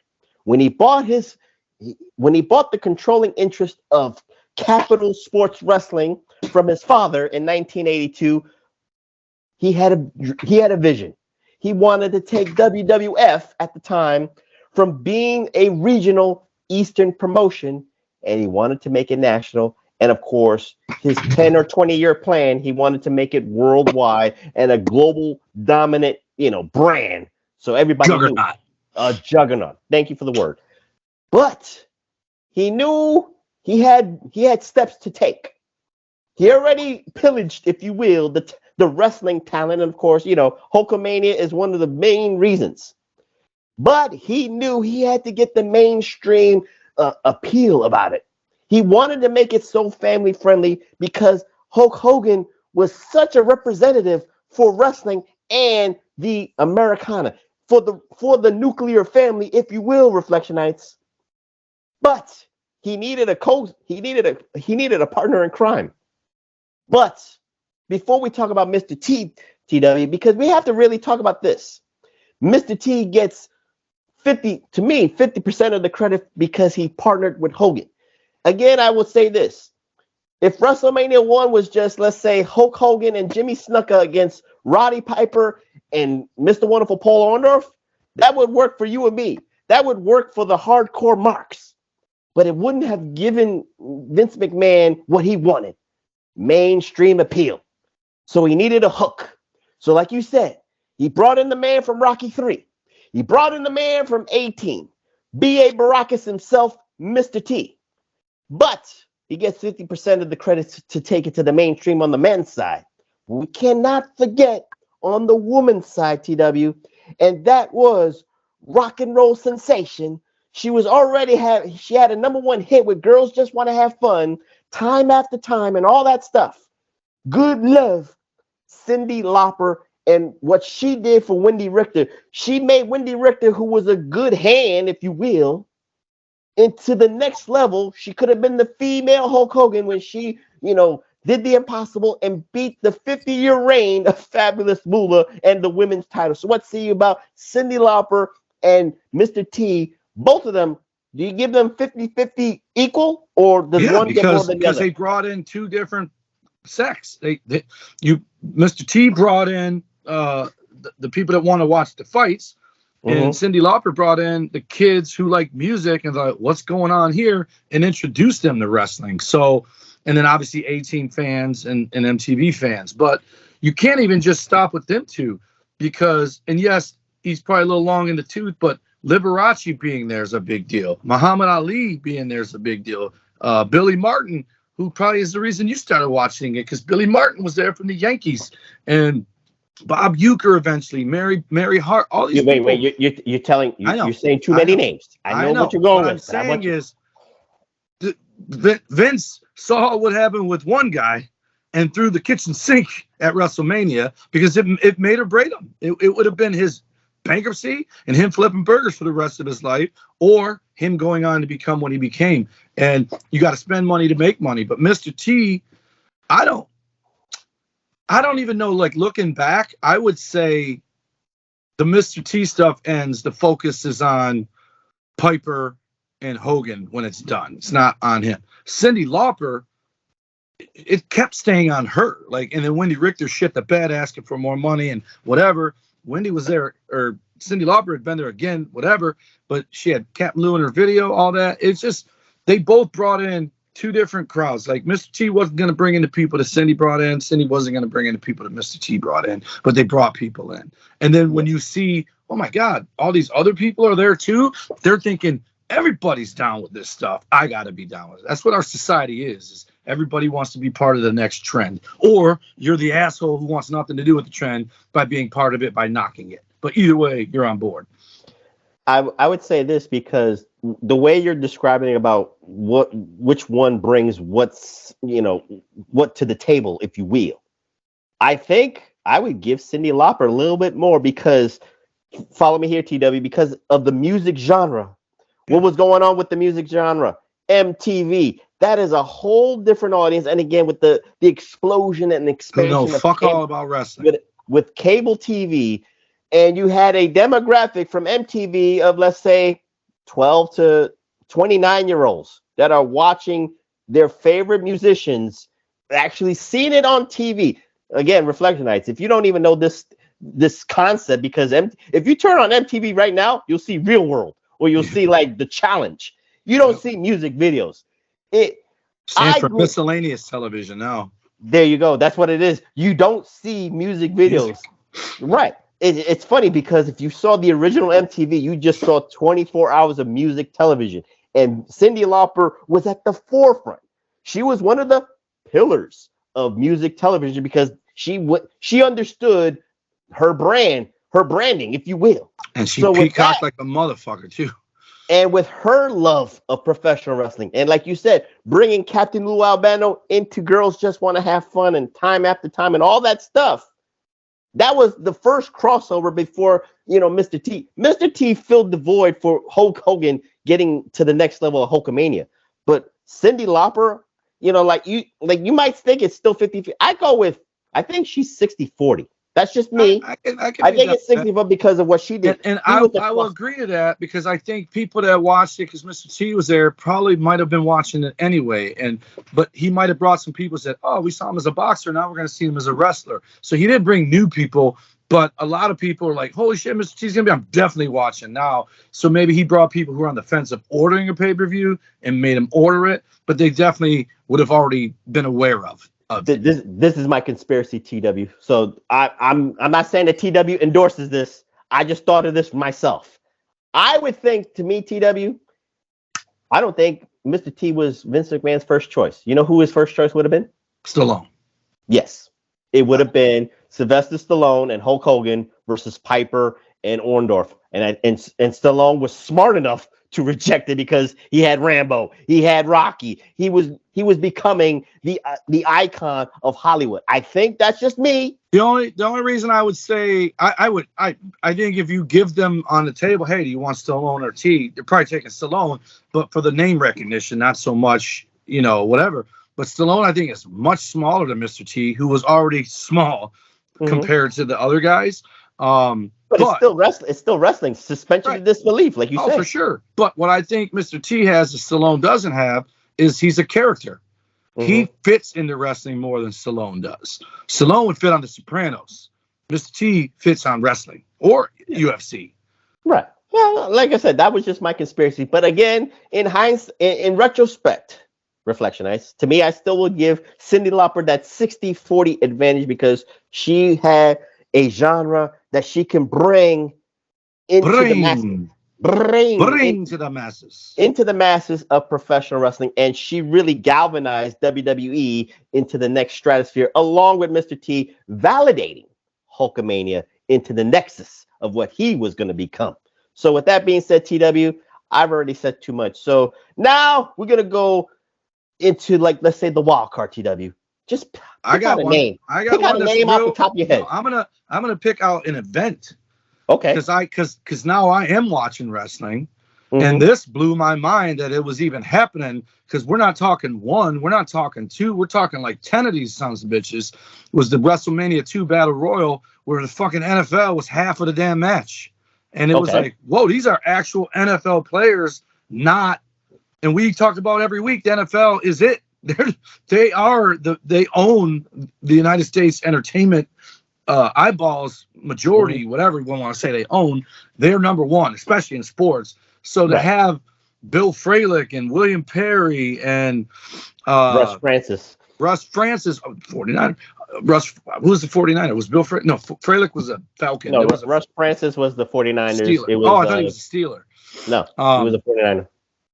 Speaker 11: When he bought the controlling interest of Capital Sports Wrestling from his father in 1982, he had a vision. He wanted to take WWF at the time from being a regional Eastern promotion, and he wanted to make it national. And of course, his 10 or 20-year plan, he wanted to make it worldwide and a global dominant, brand. So everybody knew a juggernaut. Thank you for the word. But he knew he had steps to take. He already pillaged, if you will, the wrestling talent. And of course, Hulkamania is one of the main reasons. But he knew he had to get the mainstream appeal about it. He wanted to make it so family friendly because Hulk Hogan was such a representative for wrestling and the Americana, for the nuclear family, if you will, Reflectionites. But he needed a partner in crime. But before we talk about Mr. TW, because we have to really talk about this. Mr. T gets 50% of the credit because he partnered with Hogan. Again, I will say this. If WrestleMania 1 was just, let's say, Hulk Hogan and Jimmy Snuka against Roddy Piper and Mr. Wonderful Paul Orndorff, that would work for you and me. That would work for the hardcore marks. But it wouldn't have given Vince McMahon what he wanted. Mainstream appeal. So he needed a hook. So like you said, he brought in the man from Rocky 3. He brought in the man from 18. B.A. Baracus himself, Mr. T. But he gets 50% of the credit to take it to the mainstream on the men's side. We cannot forget on the woman's side, TW, and that was rock and roll sensation. She was already she had a #1 hit with Girls Just Want to Have Fun, Time After Time, and all that stuff. Good Love, Cyndi Lauper, and what she did for Wendy Richter. She made Wendy Richter, who was a good hand, if you will, into the next level. She could have been the female Hulk Hogan when she, did the impossible and beat the 50-year reign of Fabulous Moolah and the women's title. So what say you about Cyndi Lauper and Mr. T? Both of them, do you give them 50-50 equal, or does one get more than the other?
Speaker 8: Because they brought in two different sects. Mr. T brought in the people that want to watch the fights, and Cyndi Lauper brought in the kids who like music and thought, what's going on here, and introduced them to wrestling. So, and then obviously 18 fans and MTV fans. But you can't even just stop with them two, because, and yes, he's probably a little long in the tooth, but Liberace being there is a big deal. Muhammad Ali being there is a big deal. Billy Martin, who probably is the reason you started watching it, because Billy Martin was there from the Yankees, and Bob Uecker eventually, Mary Hart, all these people.
Speaker 11: Wait, you're saying too many names. I know what you're going with.
Speaker 8: What I'm saying is, Vince saw what happened with one guy and threw the kitchen sink at WrestleMania, because it made or break him. It would have been his bankruptcy and him flipping burgers for the rest of his life, or him going on to become what he became. And you got to spend money to make money. But Mr. T, I don't even know, like, looking back, I would say the Mr. T stuff ends. The focus is on Piper and Hogan when it's done. It's not on him. Cyndi Lauper, it kept staying on her. Like, and then Wendy Richter shit the bed asking for more money and whatever. Wendy was there, or Cyndi Lauper had been there again, whatever, but she had Captain Lou in her video, all that. It's just, they both brought in two different crowds. Like, Mr. T wasn't going to bring in the people that Cyndi brought in. Cyndi wasn't going to bring in the people that Mr. T brought in, but they brought people in. And then when you see, oh my God, all these other people are there too, they're thinking, everybody's down with this stuff. I got to be down with it. That's what our society is everybody wants to be part of the next trend. Or you're the asshole who wants nothing to do with the trend by being part of it, by knocking it. But either way, you're on board.
Speaker 11: I would say this, because the way you're describing about which one brings what to the table, if you will, I think I would give Cyndi Lauper a little bit more, because, follow me here, TW, because of the music genre. What was going on with the music genre? MTV. That is a whole different audience. And again, with the explosion and expansion
Speaker 8: all about wrestling.
Speaker 11: With cable TV, and you had a demographic from MTV of, let's say, 12 to 29-year-olds that are watching their favorite musicians, actually seeing it on TV. Again, Reflection Nights. If you don't even know this concept, because if you turn on MTV right now, you'll see Real World, or you'll see like The Challenge. You don't see music videos.
Speaker 8: Stands for miscellaneous television now.
Speaker 11: There you go. That's what it is. You don't see music videos. Right. It's funny, because if you saw the original MTV, you just saw 24 hours of music television. And Cyndi Lauper was at the forefront. She was one of the pillars of music television, because she understood her branding, if you will.
Speaker 8: And she peacocked like a motherfucker too.
Speaker 11: And with her love of professional wrestling, and like you said, bringing Captain Lou Albano into Girls Just Want to Have Fun and Time After Time and all that stuff, that was the first crossover before, Mr. T. Mr. T filled the void for Hulk Hogan getting to the next level of Hulkamania. But Cyndi Lauper, you might think it's still 50. I think she's 60-40. That's just me. I think it's 60 because of what she did.
Speaker 8: And I will agree to that, because I think people that watched it, because Mr. T was there, probably might have been watching it anyway. But he might have brought some people that said, oh, we saw him as a boxer, now we're going to see him as a wrestler. So he didn't bring new people, but a lot of people are like, holy shit, Mr. T's going to be, I'm definitely watching now. So maybe he brought people who are on the fence of ordering a pay-per-view and made them order it, but they definitely would have already been aware of.
Speaker 11: This is my conspiracy, TW. So I'm not saying that TW endorses this. I just thought of this myself. I would think, to me, TW, I don't think Mr. T was Vince McMahon's first choice. You know who his first choice would have been?
Speaker 8: Stallone.
Speaker 11: Yes. It would have been Sylvester Stallone and Hulk Hogan versus Piper and Orndorff. And Stallone was smart enough to reject it because he had Rambo, he had Rocky, he was becoming the icon of Hollywood. I think that's just me.
Speaker 8: The only reason I would say I think if you give them on the table, hey, do you want Stallone or T? They're probably taking Stallone, but for the name recognition, not so much, whatever. But Stallone, I think, is much smaller than Mr. T, who was already small compared to the other guys. But
Speaker 11: it's still wrestling. It's still wrestling. Suspension of disbelief, like you said.
Speaker 8: Oh, for sure. But what I think Mr. T has that Stallone doesn't have is he's a character. He fits into wrestling more than Stallone does. Stallone would fit on The Sopranos. Mr. T fits on wrestling or UFC.
Speaker 11: Right. Well, like I said, that was just my conspiracy. But again, in hindsight, in retrospect, reflection, to me, I still would give Cyndi Lauper that 60-40 advantage because she had a genre that she can bring into the masses. Bring
Speaker 8: to the masses.
Speaker 11: Into the masses of professional wrestling. And she really galvanized WWE into the next stratosphere, along with Mr. T validating Hulkamania into the nexus of what he was going to become. So with that being said, TW, I've already said too much. So now we're going to go into, like, let's say the wild card, TW. Just pick out a name.
Speaker 8: I got
Speaker 11: pick out a name off the top of your head.
Speaker 8: I'm gonna pick out an event.
Speaker 11: Okay.
Speaker 8: Because now I am watching wrestling, and this blew my mind that it was even happening. Because we're not talking one, we're not talking two, we're talking like 10 of these sons of bitches. Was the WrestleMania 2 Battle Royal where the fucking NFL was half of the damn match, and it was like, whoa, these are actual NFL players, not. And we talked about every week, the NFL is it. They own the United States entertainment eyeballs majority, whatever you want to say they own. They're number one, especially in sports. So to have Bill Fralick and William Perry and
Speaker 11: Russ Francis,
Speaker 8: 49er. Who was the 49er? Was Bill Fralick? No, Fralick was a Falcon.
Speaker 11: No, Russ Francis was the 49ers.
Speaker 8: Steeler.
Speaker 11: It was,
Speaker 8: I thought he was a Steeler.
Speaker 11: No, he was a 49er.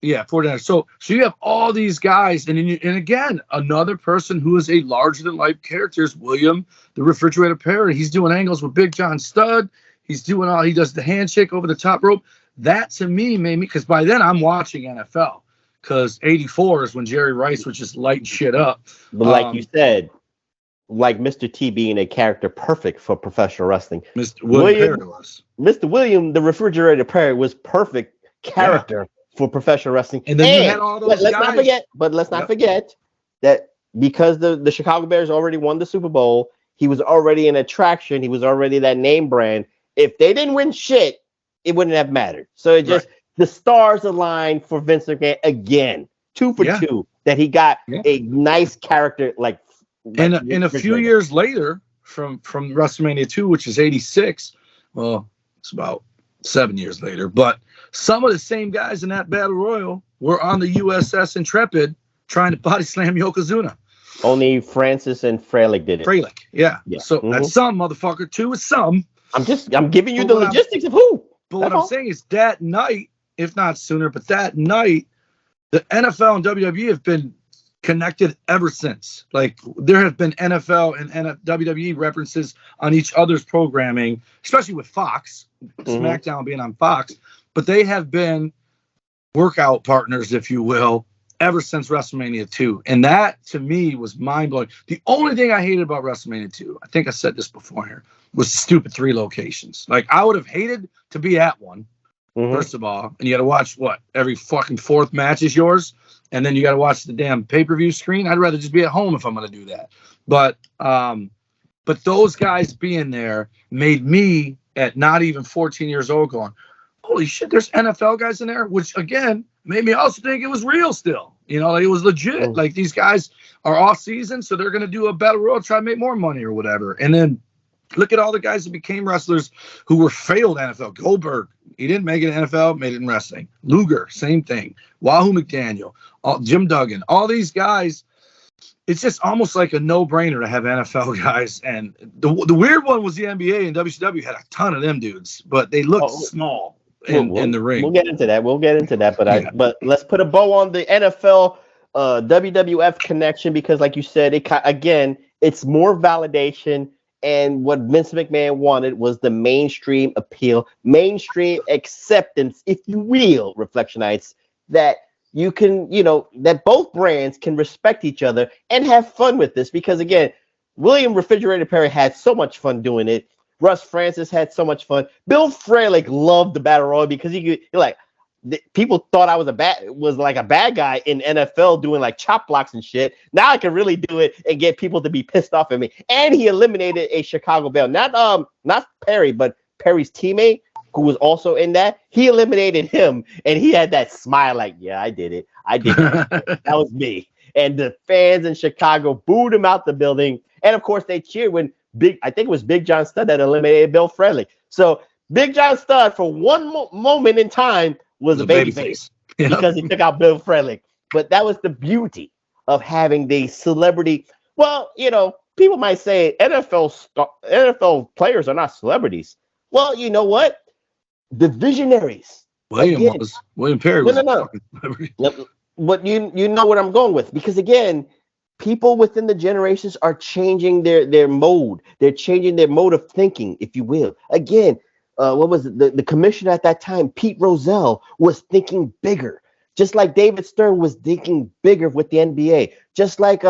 Speaker 8: Yeah, 49ers. So you have all these guys, and again, another person who is a larger-than-life character is William, the Refrigerator Perry. He's doing angles with Big John Studd. He does the handshake over the top rope. That, to me, made me, because by then I'm watching NFL, because 84 is when Jerry Rice was just lighting shit up.
Speaker 11: But like you said, like Mr. T being a character perfect for professional wrestling.
Speaker 8: Mr. William,
Speaker 11: the Refrigerator Perry, was perfect character. Yeah. For professional wrestling.
Speaker 8: And then you had all those
Speaker 11: let's not forget that because the Chicago Bears already won the Super Bowl, he was already an attraction. He was already that name brand. If they didn't win shit, it wouldn't have mattered. So it just, the stars aligned for Vince McMahon again, 2 for 2, that he got a nice character
Speaker 8: and a few years later from WrestleMania 2, which is 86, well, it's about 7 years later, but some of the same guys in that Battle Royal were on the USS Intrepid trying to body slam Yokozuna.
Speaker 11: Only Francis and Fralick did it.
Speaker 8: Fralick, yeah. So that's some, motherfucker. 2 is some.
Speaker 11: I'm giving you the logistics of who.
Speaker 8: But what I'm saying is that night, if not sooner, but that night, the NFL and WWE have been connected ever since. Like, there have been NFL and WWE references on each other's programming, especially with Fox, SmackDown being on Fox. But they have been workout partners, if you will, ever since WrestleMania 2. And that, to me, was mind-blowing. The only thing I hated about WrestleMania 2, I think I said this before here, was the stupid 3 locations. Like, I would have hated to be at one, first of all. And you got to watch, every fucking 4th match is yours? And then you got to watch the damn pay-per-view screen? I'd rather just be at home if I'm going to do that. But those guys being there made me, at not even 14 years old, going, holy shit, there's NFL guys in there, which, again, made me also think it was real still. Like, it was legit. Like, these guys are off season, so they're going to do a battle royal, try to make more money or whatever. And then look at all the guys that became wrestlers who were failed NFL. Goldberg, he didn't make it in NFL, made it in wrestling. Luger, same thing. Wahoo McDaniel, Jim Duggan, all these guys. It's just almost like a no-brainer to have NFL guys. And the weird one was the NBA, and WCW had a ton of them dudes, but they looked small.
Speaker 12: in the ring.
Speaker 11: We'll get into that. But let's put a bow on the NFL WWF connection because, like you said, it's more validation. And what Vince McMahon wanted was the mainstream appeal, mainstream acceptance, if you will, Reflectionites, that you can, that both brands can respect each other and have fun with this. Because again, William Refrigerator Perry had so much fun doing it. Russ Francis had so much fun. Bill Frelick loved the Battle Royal because people thought I was a bad guy in NFL doing like chop blocks and shit. Now I can really do it and get people to be pissed off at me. And he eliminated a Chicago Bear, not Perry, but Perry's teammate who was also in that. He eliminated him, and he had that smile like, "Yeah, I did it. That was me." And the fans in Chicago booed him out the building, and of course they cheered when I think it was Big John Studd that eliminated Bill Frelick. So Big John Studd for one moment in time was a babyface because he took out Bill Frelick. But that was the beauty of having the celebrity. Well, people might say NFL players are not celebrities. Well, you know what? The visionaries.
Speaker 12: William Perry was
Speaker 11: no. But you know what I'm going with, because again, people within the generations are changing their mode. They're changing their mode of thinking, if you will. Again, what was it? The commissioner at that time, Pete Rozelle, was thinking bigger. Just like David Stern was thinking bigger with the NBA. Just like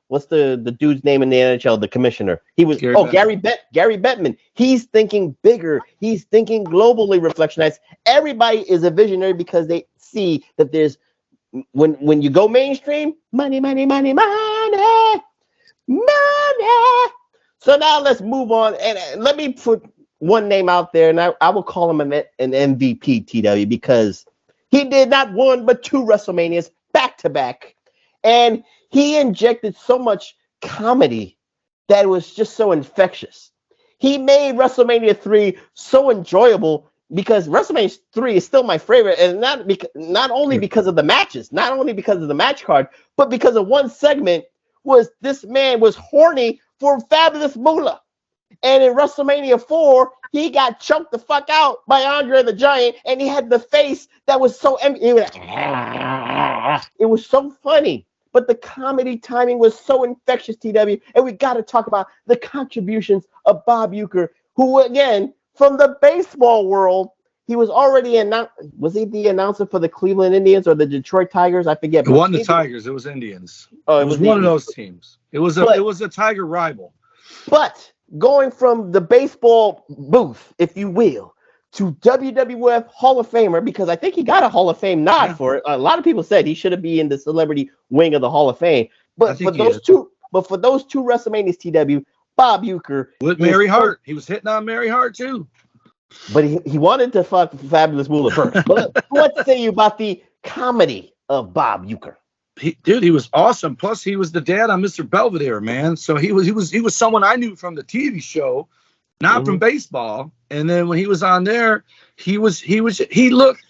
Speaker 11: what's the dude's name in the NHL, the commissioner? He was Gary Bettman. He's thinking bigger. He's thinking globally, Reflectionites. Everybody is a visionary because they see that there's when you go mainstream, money. So now let's move on, and let me put one name out there, and I will call him an MVP, TW, because he did not one but two WrestleManias back to back, and he injected so much comedy that it was just so infectious. He made WrestleMania 3 so enjoyable because WrestleMania 3 is still my favorite, and not only because of the matches, not only because of the match card, but because of one segment was this man was horny for Fabulous Moolah. And in WrestleMania 4, he got choked the fuck out by Andre the Giant, and he had the face that was so empty. It was so funny, but the comedy timing was so infectious, TW. And we got to talk about the contributions of Bob Uecker, who, again, from the baseball world, he was already was he the announcer for the Cleveland Indians or the Detroit Tigers? I forget.
Speaker 12: It wasn't the Tigers. It was Indians. Oh, it was one of those teams. It was a Tiger rival.
Speaker 11: But going from the baseball booth, if you will, to WWF Hall of Famer, because I think he got a Hall of Fame nod for it. A lot of people said he should be in the celebrity wing of the Hall of Fame. But for those two WrestleManias, TW, Bob Uecker
Speaker 12: with Mary Hart, he was hitting on Mary Hart too.
Speaker 11: But he wanted to fuck Fabulous Moolah first. But what say you about the comedy of Bob Uecker?
Speaker 12: He was awesome. Plus, he was the dad on Mr. Belvedere, man. So he was someone I knew from the TV show, not from baseball. And then when he was on there, he looked.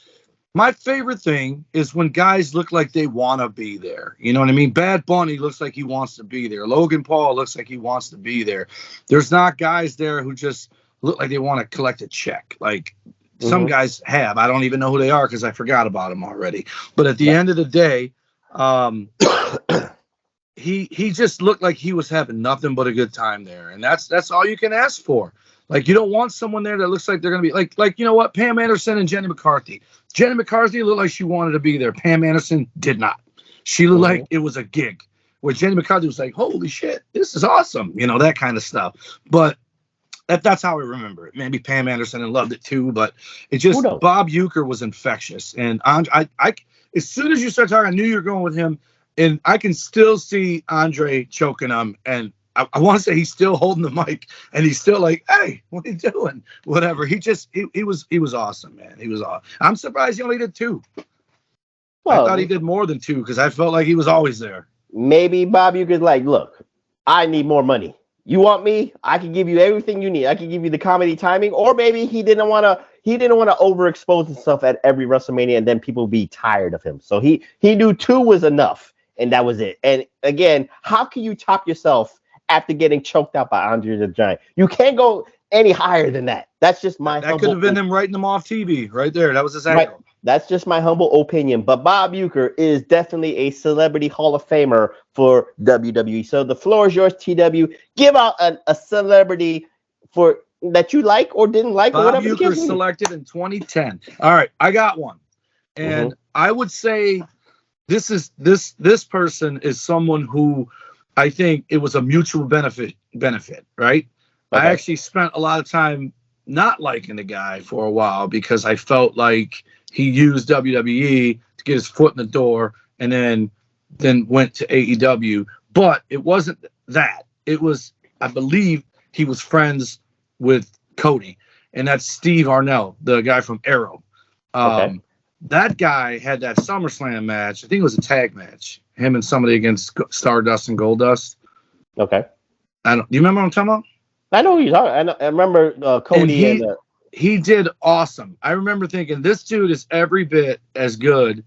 Speaker 12: My favorite thing is when guys look like they want to be there. You know what I mean? Bad Bunny looks like he wants to be there. Logan Paul looks like he wants to be there. There's not guys there who just look like they want to collect a check. Like some guys have. I don't even know who they are because I forgot about them already. But at the end of the day, he just looked like he was having nothing but a good time there, and that's all you can ask for. Like, you don't want someone there that looks like they're gonna be like you know what, Pam Anderson and Jenny McCarthy. Jenny McCarthy looked like she wanted to be there. Pam Anderson did not. She looked like it was a gig. Where Jenny McCarthy was like, holy shit, this is awesome, that kind of stuff. But that's how I remember it. Maybe Pam Anderson loved it too, but it just Bob Uecker was infectious, and I as soon as you start talking, I knew you were going with him, and I can still see Andre choking him, and I want to say he's still holding the mic, and he's still like, "Hey, what are you doing?" Whatever. He was awesome, man. He was awesome. I'm surprised he only did 2. Well, I thought he did more than 2 because I felt like he was always there.
Speaker 11: Maybe Bob Uecker's like, "Look, I need more money. You want me? I can give you everything you need. I can give you the comedy timing." Or maybe he didn't want to overexpose himself at every WrestleMania and then people would be tired of him. So he knew 2 was enough, and that was it. And again, how can you top yourself after getting choked out by Andre the Giant? You can't go. any higher than that. That's just my
Speaker 12: That could have been him writing them off TV right there. That was his angle.
Speaker 11: right. That's just my humble opinion. But Bob Uecker is definitely a celebrity Hall of Famer for WWE. So the floor is yours, TW. Give out a celebrity for that you like or didn't like or
Speaker 12: Bob
Speaker 11: whatever.
Speaker 12: Uecker selected in 2010. All right, I got one, and I would say this person is someone who I think it was a mutual benefit, right? I actually spent a lot of time not liking the guy for a while because I felt like he used WWE to get his foot in the door and then went to AEW. But it wasn't that. It was, I believe he was friends with Cody, and that's Steve Arnell, the guy from Arrow. That guy had that SummerSlam match. I think it was a tag match. Him and somebody against Stardust and Goldust.
Speaker 11: Okay.
Speaker 12: Do you remember what I'm talking about?
Speaker 11: I know who you're talking. I remember Cody.
Speaker 12: He did awesome. I remember thinking this dude is every bit as good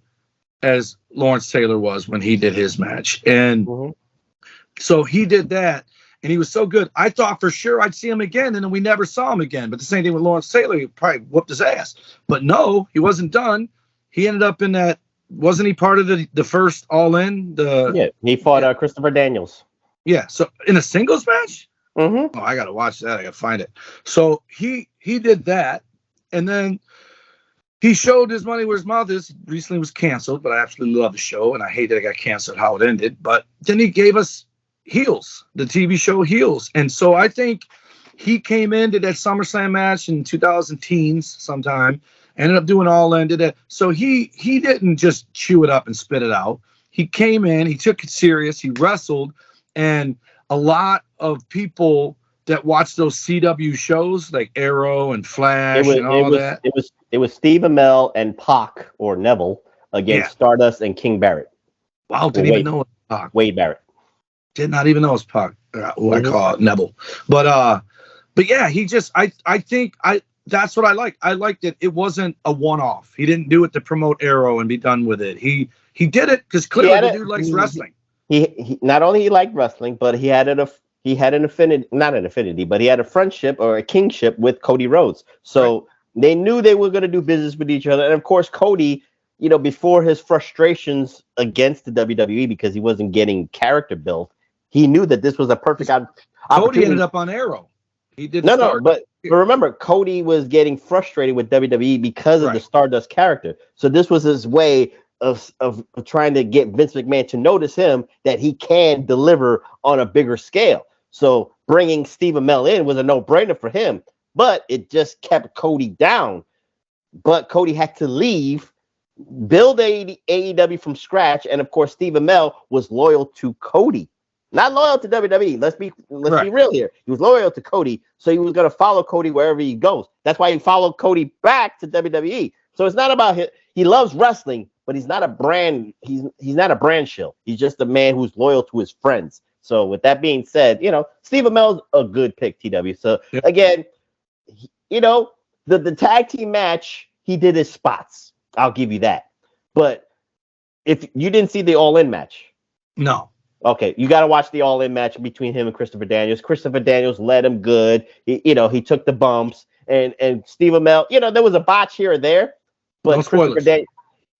Speaker 12: as Lawrence Taylor was when he did his match. And so he did that, and he was so good. I thought for sure I'd see him again, and then we never saw him again. But the same thing with Lawrence Taylor, he probably whooped his ass. But no, he wasn't done. He ended up in that. Wasn't he part of the first All In?
Speaker 11: He fought Christopher Daniels.
Speaker 12: Yeah, so in a singles match? Oh, I gotta watch that. I gotta find it. So he did that, and then he showed his money where his mouth is. Recently was canceled, but I absolutely love the show, and I hate that it got canceled how it ended. But then he gave us Heels, the TV show Heels, and so I think he came in, did that SummerSlam match in 2010s sometime, ended up doing All In, did that. So he didn't just chew it up and spit it out. He came in, he took it serious, he wrestled, and a lot of people that watch those CW shows like Arrow and Flash and all that.
Speaker 11: It was Steve Amell and Pac or Neville against Stardust and King Barrett.
Speaker 12: Wow, didn't even know it was Pac.
Speaker 11: Wade Barrett.
Speaker 12: Did not even know it was Pac. Who I call it Neville. But yeah, he just I think that's what I like. I liked it. It wasn't a one-off. He didn't do it to promote Arrow and be done with it. He did it because clearly the dude likes wrestling.
Speaker 11: He not only he liked wrestling, but he had an affinity, not an affinity, but he had a friendship or a kingship with Cody Rhodes. So they knew they were going to do business with each other. And of course, Cody, before his frustrations against the WWE because he wasn't getting character built, he knew that this was a perfect opportunity.
Speaker 12: Cody ended up on Arrow. He did
Speaker 11: but remember, Cody was getting frustrated with WWE because of the Stardust character. So this was his way of trying to get Vince McMahon to notice him that he can deliver on a bigger scale. So bringing Steve Amell in was a no-brainer for him, but it just kept Cody down. But Cody had to leave, build AEW from scratch, and of course Steve Amell was loyal to Cody, not loyal to WWE. Let's be real here. He was loyal to Cody, so he was going to follow Cody wherever he goes. That's why he followed Cody back to WWE. So it's not about him. He loves wrestling, but he's not a brand. He's not a brand shill. He's just a man who's loyal to his friends. So with that being said, Steve Amell's a good pick, TW. So again, the tag team match, he did his spots. I'll give you that. But if you didn't see the All In match,
Speaker 12: no.
Speaker 11: Okay, you got to watch the All In match between him and Christopher Daniels. Christopher Daniels led him good. He took the bumps, and Steve Amell, there was a botch here or there, but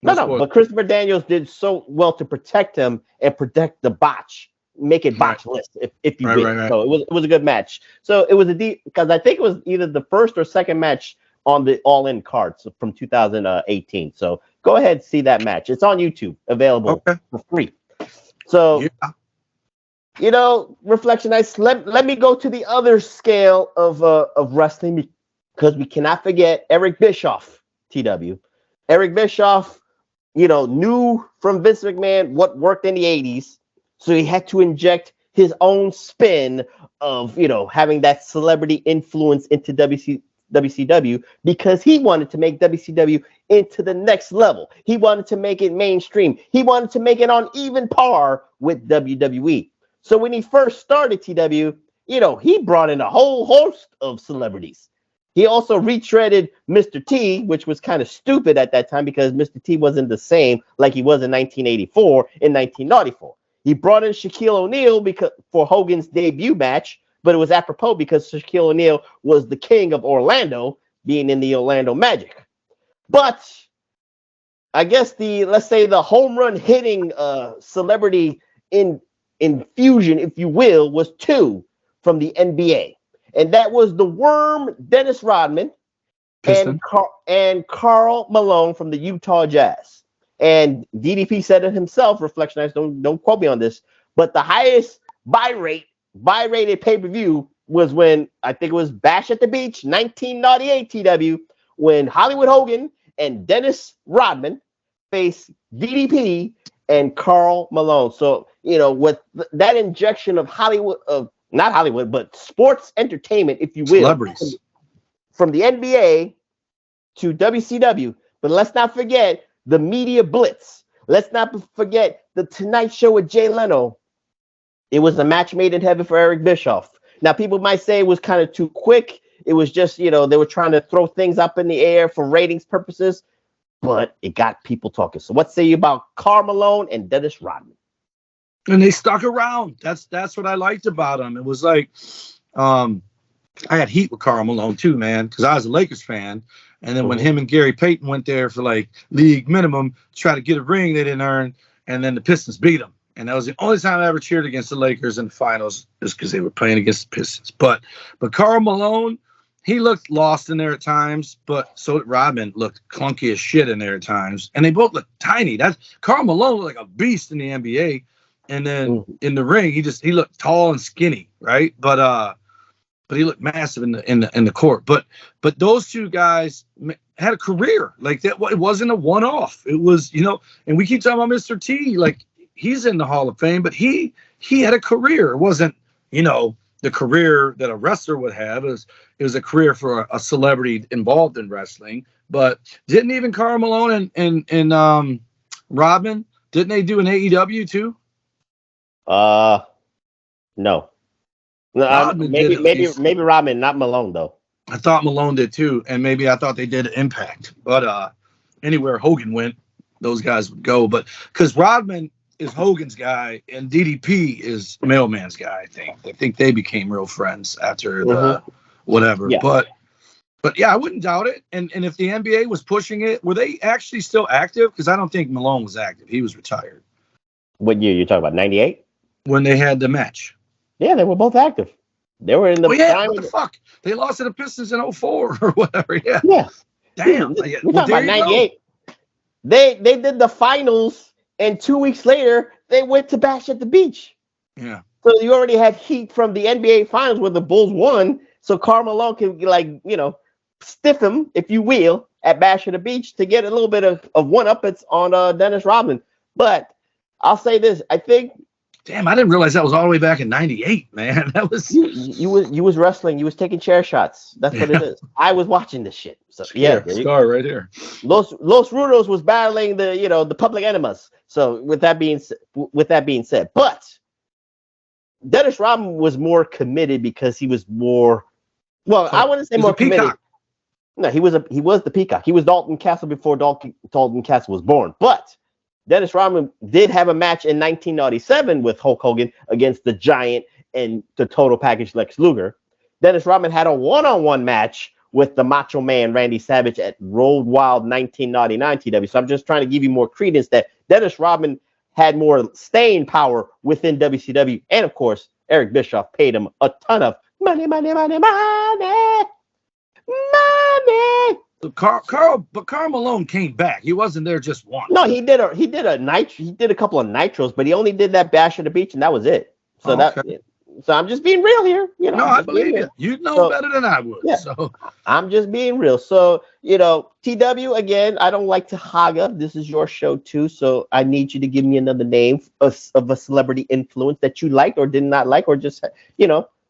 Speaker 11: but Christopher Daniels did so well to protect him and protect the botch, make it botchless, if you will. Right. So it was a good match. So it was because I think it was either the first or second match on the All In cards from 2018. So go ahead and see that match. It's on YouTube, available for free. So, Reflection Nights. Let me go to the other scale of wrestling because we cannot forget Eric Bischoff, TW. Eric Bischoff, knew from Vince McMahon what worked in the 80s, so he had to inject his own spin of, having that celebrity influence into WCW because he wanted to make WCW into the next level. He wanted to make it mainstream. He wanted to make it on even par with WWE. So when he first started TW, he brought in a whole host of celebrities. He also retreaded Mr. T, which was kind of stupid at that time because Mr. T wasn't the same like he was in 1984 in 1994. He brought in Shaquille O'Neal for Hogan's debut match, but it was apropos because Shaquille O'Neal was the king of Orlando, being in the Orlando Magic. But I guess let's say the home run hitting celebrity infusion, if you will, was 2 from the NBA. And that was the Worm Dennis Rodman and Karl Malone from the Utah Jazz. And DDP said it himself, Reflectionites, don't quote me on this, but the highest buy rated pay-per-view was when, I think it was Bash at the Beach, 1998 TW, when Hollywood Hogan and Dennis Rodman faced DDP and Karl Malone. So, with that injection of not Hollywood, but sports entertainment, if you will,
Speaker 12: celebrities
Speaker 11: from the NBA to WCW. But let's not forget the media blitz. Let's not forget the Tonight Show with Jay Leno. It was a match made in heaven for Eric Bischoff. Now, people might say it was kind of too quick. It was just, they were trying to throw things up in the air for ratings purposes, but it got people talking. So what say you about Karl Malone and Dennis Rodman?
Speaker 12: And they stuck around. That's what I liked about them. It was like, I had heat with Karl Malone too, man, because I was a Lakers fan. And then when him and Gary Payton went there for like league minimum to try to get a ring they didn't earn, and then the Pistons beat them. And that was the only time I ever cheered against the Lakers in the finals, is because they were playing against the Pistons. But Karl Malone, he looked lost in there at times, but so did Rodman. Looked clunky as shit in there at times. And they both looked tiny. Karl Malone looked like a beast in the NBA. And then in the ring, he looked tall and skinny, right? But he looked massive in the court. But those two guys had a career like that. It wasn't a one-off. It was, and we keep talking about Mr. T, like he's in the Hall of Fame, but he had a career. It wasn't, the career that a wrestler would have. It was a career for a celebrity involved in wrestling. But didn't even Karl Malone and Rodman, didn't they do an AEW too?
Speaker 11: No. Maybe Rodman, not Malone though.
Speaker 12: I thought Malone did too, and maybe I thought they did Impact. But anywhere Hogan went, those guys would go. But because Rodman is Hogan's guy and DDP is Mailman's guy, I think they became real friends after the whatever. Yeah. But yeah, I wouldn't doubt it. And if the NBA was pushing it, were they actually still active? Because I don't think Malone was active. He was retired.
Speaker 11: What year? You're talking about 98?
Speaker 12: When they had the match.
Speaker 11: Yeah, they were both active. They were in the
Speaker 12: prime. What the fuck? They lost to the Pistons in 04 or whatever. Yeah. Yeah. Damn.
Speaker 11: We're talking about 98. They did the finals, and 2 weeks later, they went to Bash at the Beach.
Speaker 12: Yeah.
Speaker 11: So you already had heat from the NBA finals where the Bulls won. So Karl Malone can, stiff him, if you will, at Bash at the Beach to get a little bit of one-uppance on Dennis Rodman. But I'll say this. I think...
Speaker 12: Damn, I didn't realize that was all the way back in 98, man. That was...
Speaker 11: You was wrestling. You was taking chair shots. That's what it is. I was watching this shit. So yeah.
Speaker 12: Scar right here.
Speaker 11: Los Rudos was battling the public enemas. So with that being said, but Dennis Rodman was more committed because he was more... Well, I wouldn't say more committed. No, he was the Peacock. He was Dalton Castle before Dalton Castle was born. But Dennis Rodman did have a match in 1997 with Hulk Hogan against the Giant and the Total Package Lex Luger. Dennis Rodman had a one-on-one match with the Macho Man Randy Savage at Road Wild 1999 TW. So I'm just trying to give you more credence that Dennis Rodman had more staying power within WCW. And of course, Eric Bischoff paid him a ton of money.
Speaker 12: Karl Malone came back. He wasn't there just once.
Speaker 11: No, he did a couple of nitros, but he only did that Bash at the Beach, and that was it. So so I'm just being real here.
Speaker 12: No, I believe you. You know better than I would.
Speaker 11: Yeah. So I'm just being real. So TW again. I don't like to hogga. This is your show too, so I need you to give me another name of a celebrity influence that you liked or did not like, or just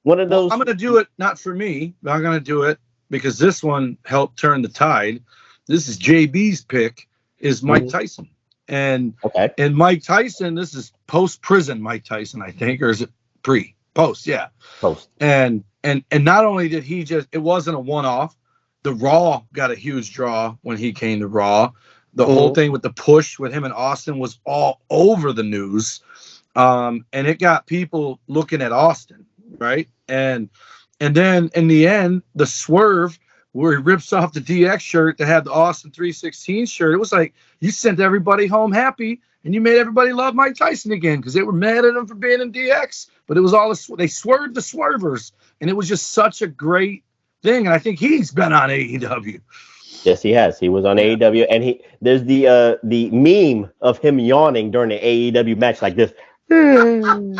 Speaker 11: one of those.
Speaker 12: I'm gonna do it not for me, but I'm gonna do it because this one helped turn the tide. This is JB's pick, is Mike Tyson. And Mike Tyson, this is post-prison Mike Tyson, I think, or is it pre? Post, yeah.
Speaker 11: Post.
Speaker 12: And not only did he it wasn't a one-off, the Raw got a huge draw when he came to Raw. The whole thing with the push with him and Austin was all over the news. And it got people looking at Austin. right? And then in the end, the swerve where he rips off the DX shirt to have the Austin 316 shirt. It was like you sent everybody home happy, and you made everybody love Mike Tyson again because they were mad at him for being in DX. But it was all they swerved the swervers, and it was just such a great thing. And I think he's been on AEW.
Speaker 11: Yes, he has. He was on AEW, and there's the meme of him yawning during the AEW match like this. I'm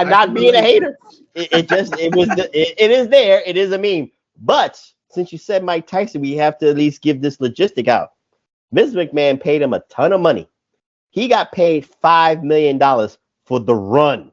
Speaker 11: not being a hater. It is there. It is a meme. But since you said Mike Tyson, we have to at least give this logistic out. Vince McMahon paid him a ton of money. He got paid $5 million for the run.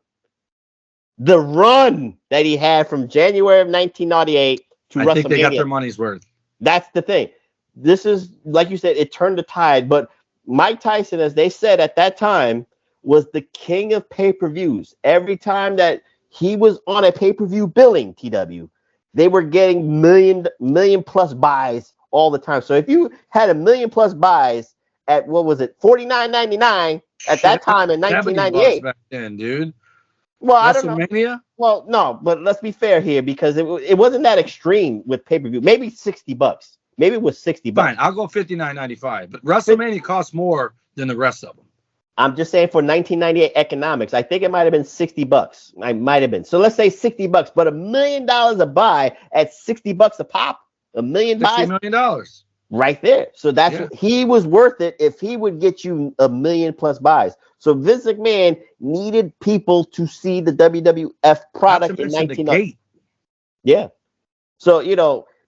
Speaker 11: The run that he had from January of 1998 to WrestleMania. I think
Speaker 12: they got their money's worth.
Speaker 11: That's the thing. This is, like you said, it turned the tide. But Mike Tyson, as they said at that time, was the king of pay-per-views. Every time that he was on a pay-per-view billing, TW, they were getting million plus buys all the time. So if you had 1 million plus buys at, what was it, $49.99 at that time in 1998.
Speaker 12: Back then, dude.
Speaker 11: Well, I don't know. Well, no, but let's be fair here because it wasn't that extreme with pay-per-view. Maybe $60. Maybe it was $60.
Speaker 12: Fine, I'll go $59.95. But WrestleMania costs more than the rest of them.
Speaker 11: I'm just saying for 1998 economics, I think it might have been $60. I might have been. So let's say $60, but $1 million a buy at $60 a pop, $1 million buys,
Speaker 12: $60 million.
Speaker 11: Right there. So he was worth it if he would get you 1 million plus buys. So Vince McMahon needed people to see the WWF product in 1998. Yeah. So,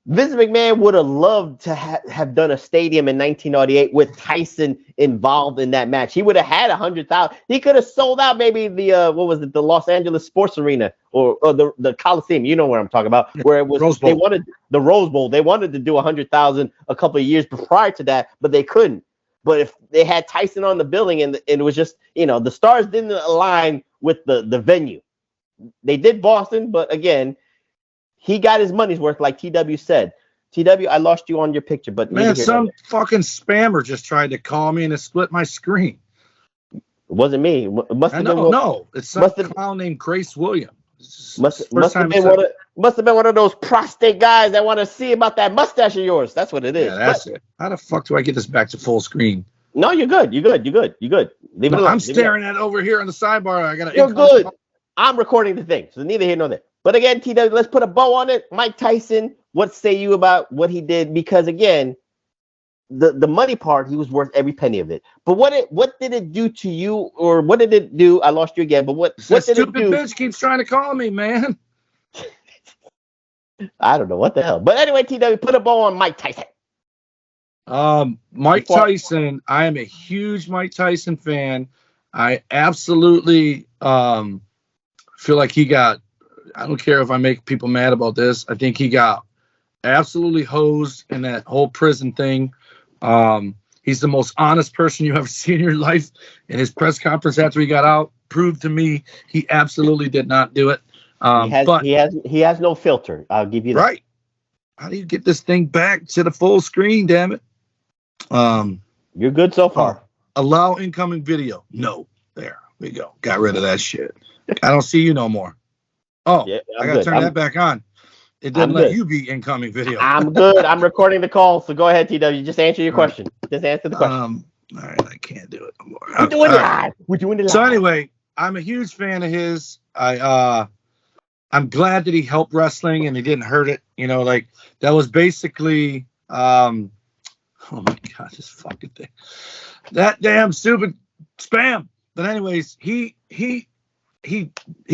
Speaker 11: Vince McMahon would have loved to have done a stadium in 1998 with Tyson involved in that match. He would have had 100,000. He could have sold out maybe the Los Angeles Sports Arena or the Coliseum. You know what I'm talking about? Where it was they wanted the Rose Bowl. They wanted to do 100,000 a couple of years prior to that, but they couldn't. But if they had Tyson on the billing and it was just the stars didn't align with the venue. They did Boston, but again. He got his money's worth, like TW said. TW, I lost you on your picture, but
Speaker 12: man, some fucking spammer just tried to call me and it split my screen.
Speaker 11: It wasn't me. It must have been
Speaker 12: it's some clown named Grace Williams.
Speaker 11: Must have been one of those prostate guys that want to see about that mustache of yours. That's what it is.
Speaker 12: Yeah, that's it. How the fuck do I get this back to full screen?
Speaker 11: No, you're good. You're good. Leave it alone.
Speaker 12: I'm staring at it over here on the sidebar.
Speaker 11: You're good. I'm recording the thing, so neither here nor there. But again, TW, let's put a bow on it. Mike Tyson, what say you about what he did? Because again, the money part, he was worth every penny of it. But what did it do to you, or what did it do? I lost you again. But what did it do?
Speaker 12: Stupid bitch keeps trying to call me, man.
Speaker 11: I don't know what the hell. But anyway, TW, put a bow on Mike Tyson.
Speaker 12: Mike Tyson. I am a huge Mike Tyson fan. I absolutely feel like he got. I don't care if I make people mad about this. I think he got absolutely hosed in that whole prison thing. He's the most honest person you ever see in your life. And his press conference after he got out proved to me he absolutely did not do it.
Speaker 11: He has no filter. I'll give you that.
Speaker 12: Right. How do you get this thing back to the full screen? Damn it.
Speaker 11: You're good so far.
Speaker 12: Allow incoming video. No. There we go. Got rid of that shit. I don't see you no more. Oh, yeah, I got to turn that back on. It didn't let you be incoming video.
Speaker 11: I'm good. I'm recording the call, so go ahead, TW. Just answer your question. Just answer the question.
Speaker 12: All right, I can't do it no more.
Speaker 11: We're doing it live. We're doing it live.
Speaker 12: So anyway, I'm a huge fan of his. I'm glad that he helped wrestling and he didn't hurt it. That was basically oh my God, this fucking thing. That damn stupid spam. But anyways, he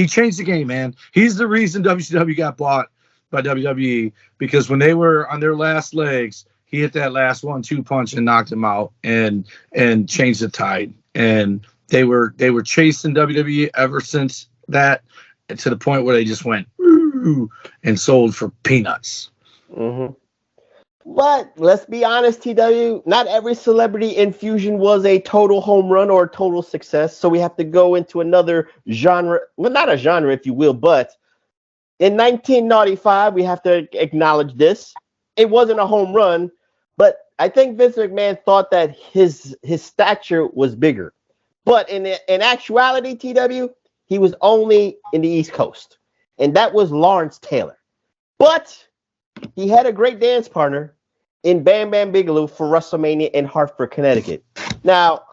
Speaker 12: changed the game, man. He's the reason WCW got bought by WWE because when they were on their last legs, he hit that last 1-2 punch and knocked him out and changed the tide. And they were chasing WWE ever since that to the point where they just went and sold for peanuts.
Speaker 11: Mm-hmm. But let's be honest, TW, not every celebrity infusion was a total home run or a total success. So we have to go into another genre. Well, not a genre, if you will, but in 1995, we have to acknowledge this. It wasn't a home run, but I think Vince McMahon thought that his stature was bigger. But in actuality, TW, he was only in the East Coast, and that was Lawrence Taylor. But he had a great dance partner in Bam Bam Bigelow for WrestleMania in Hartford, Connecticut. Now,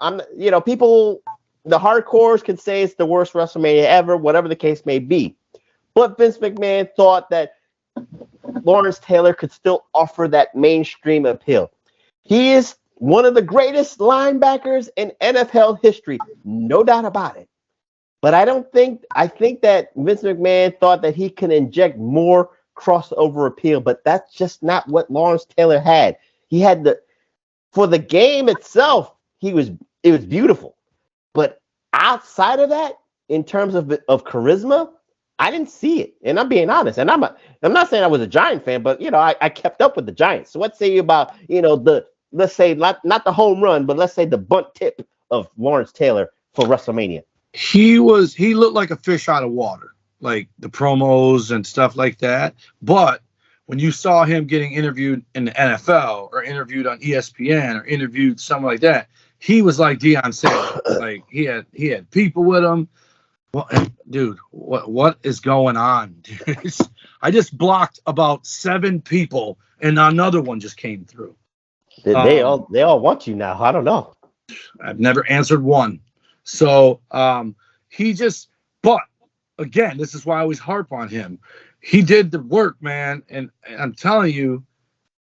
Speaker 11: people, the hardcores can say it's the worst WrestleMania ever, whatever the case may be. But Vince McMahon thought that Lawrence Taylor could still offer that mainstream appeal. He is one of the greatest linebackers in NFL history, no doubt about it. But I think that Vince McMahon thought that he can inject more crossover appeal, but that's just not what Lawrence Taylor had. He had for the game itself, it was beautiful. But outside of that, in terms of charisma, I didn't see it. And I'm being honest. And I'm not saying I was a Giant fan, but I kept up with the Giants. So what say you about, let's say not the home run, but let's say the bunt tip of Lawrence Taylor for WrestleMania?
Speaker 12: He looked like a fish out of water, like the promos and stuff like that. But when you saw him getting interviewed in the NFL or interviewed on ESPN or interviewed something like that, he was like Deion Sanders. Like he had people with him. Well, dude, what is going on? Dude? I just blocked about 7 people, and another one just came through.
Speaker 11: They all want you now. I don't know.
Speaker 12: I've never answered one. So but again, this is why I always harp on him. He did the work, man, and I'm telling you,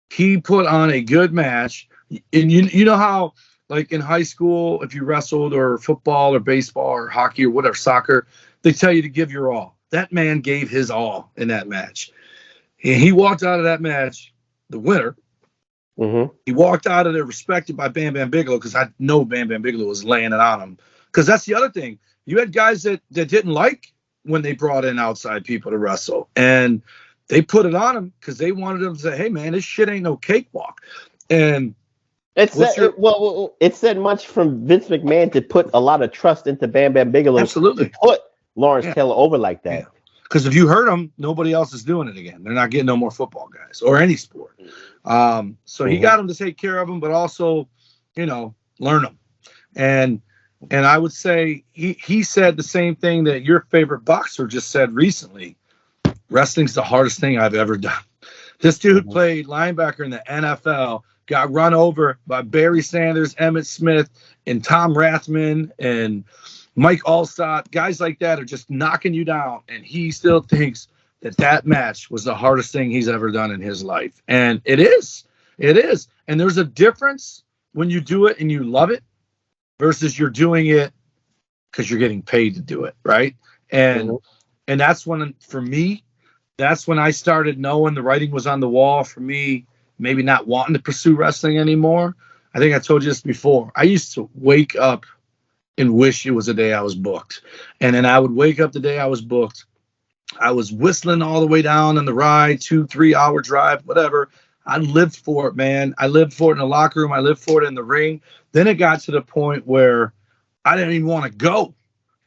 Speaker 12: he put on a good match. And you know how, like in high school, if you wrestled or football or baseball or hockey or whatever, soccer, they tell you to give your all. That man gave his all in that match. And he walked out of that match the winner.
Speaker 11: Mm-hmm.
Speaker 12: He walked out of there respected by Bam Bam Bigelow, because I know Bam Bam Bigelow was laying it on him. Because that's the other thing. You had guys that didn't like when they brought in outside people to wrestle. And they put it on him because they wanted him to say, hey, man, this shit ain't no cakewalk. And
Speaker 11: it said much from Vince McMahon to put a lot of trust into Bam Bam Bigelow.
Speaker 12: Absolutely.
Speaker 11: To put Lawrence Taylor over like that.
Speaker 12: Because if you hurt them, nobody else is doing it again. They're not getting no more football guys or any sport. So he got them to take care of them, but also, learn them. And I would say he said the same thing that your favorite boxer just said recently. Wrestling's the hardest thing I've ever done. This dude played linebacker in the NFL, got run over by Barry Sanders, Emmitt Smith, and Tom Rathman, and Mike Allstott. Guys like that are just knocking you down, and he still thinks that match was the hardest thing he's ever done in his life. And it is. And there's a difference when you do it and you love it versus you're doing it because you're getting paid to do it, right? And that's when, for me, that's when I started knowing the writing was on the wall for me, maybe not wanting to pursue wrestling anymore. I think I told you this before. I used to wake up and wish it was the day I was booked. And then I would wake up the day I was booked. I was whistling all the way down on the ride, 2-3 hour drive, whatever. I lived for it, man. I lived for it in the locker room. I lived for it in the ring. Then it got to the point where I didn't even want to go.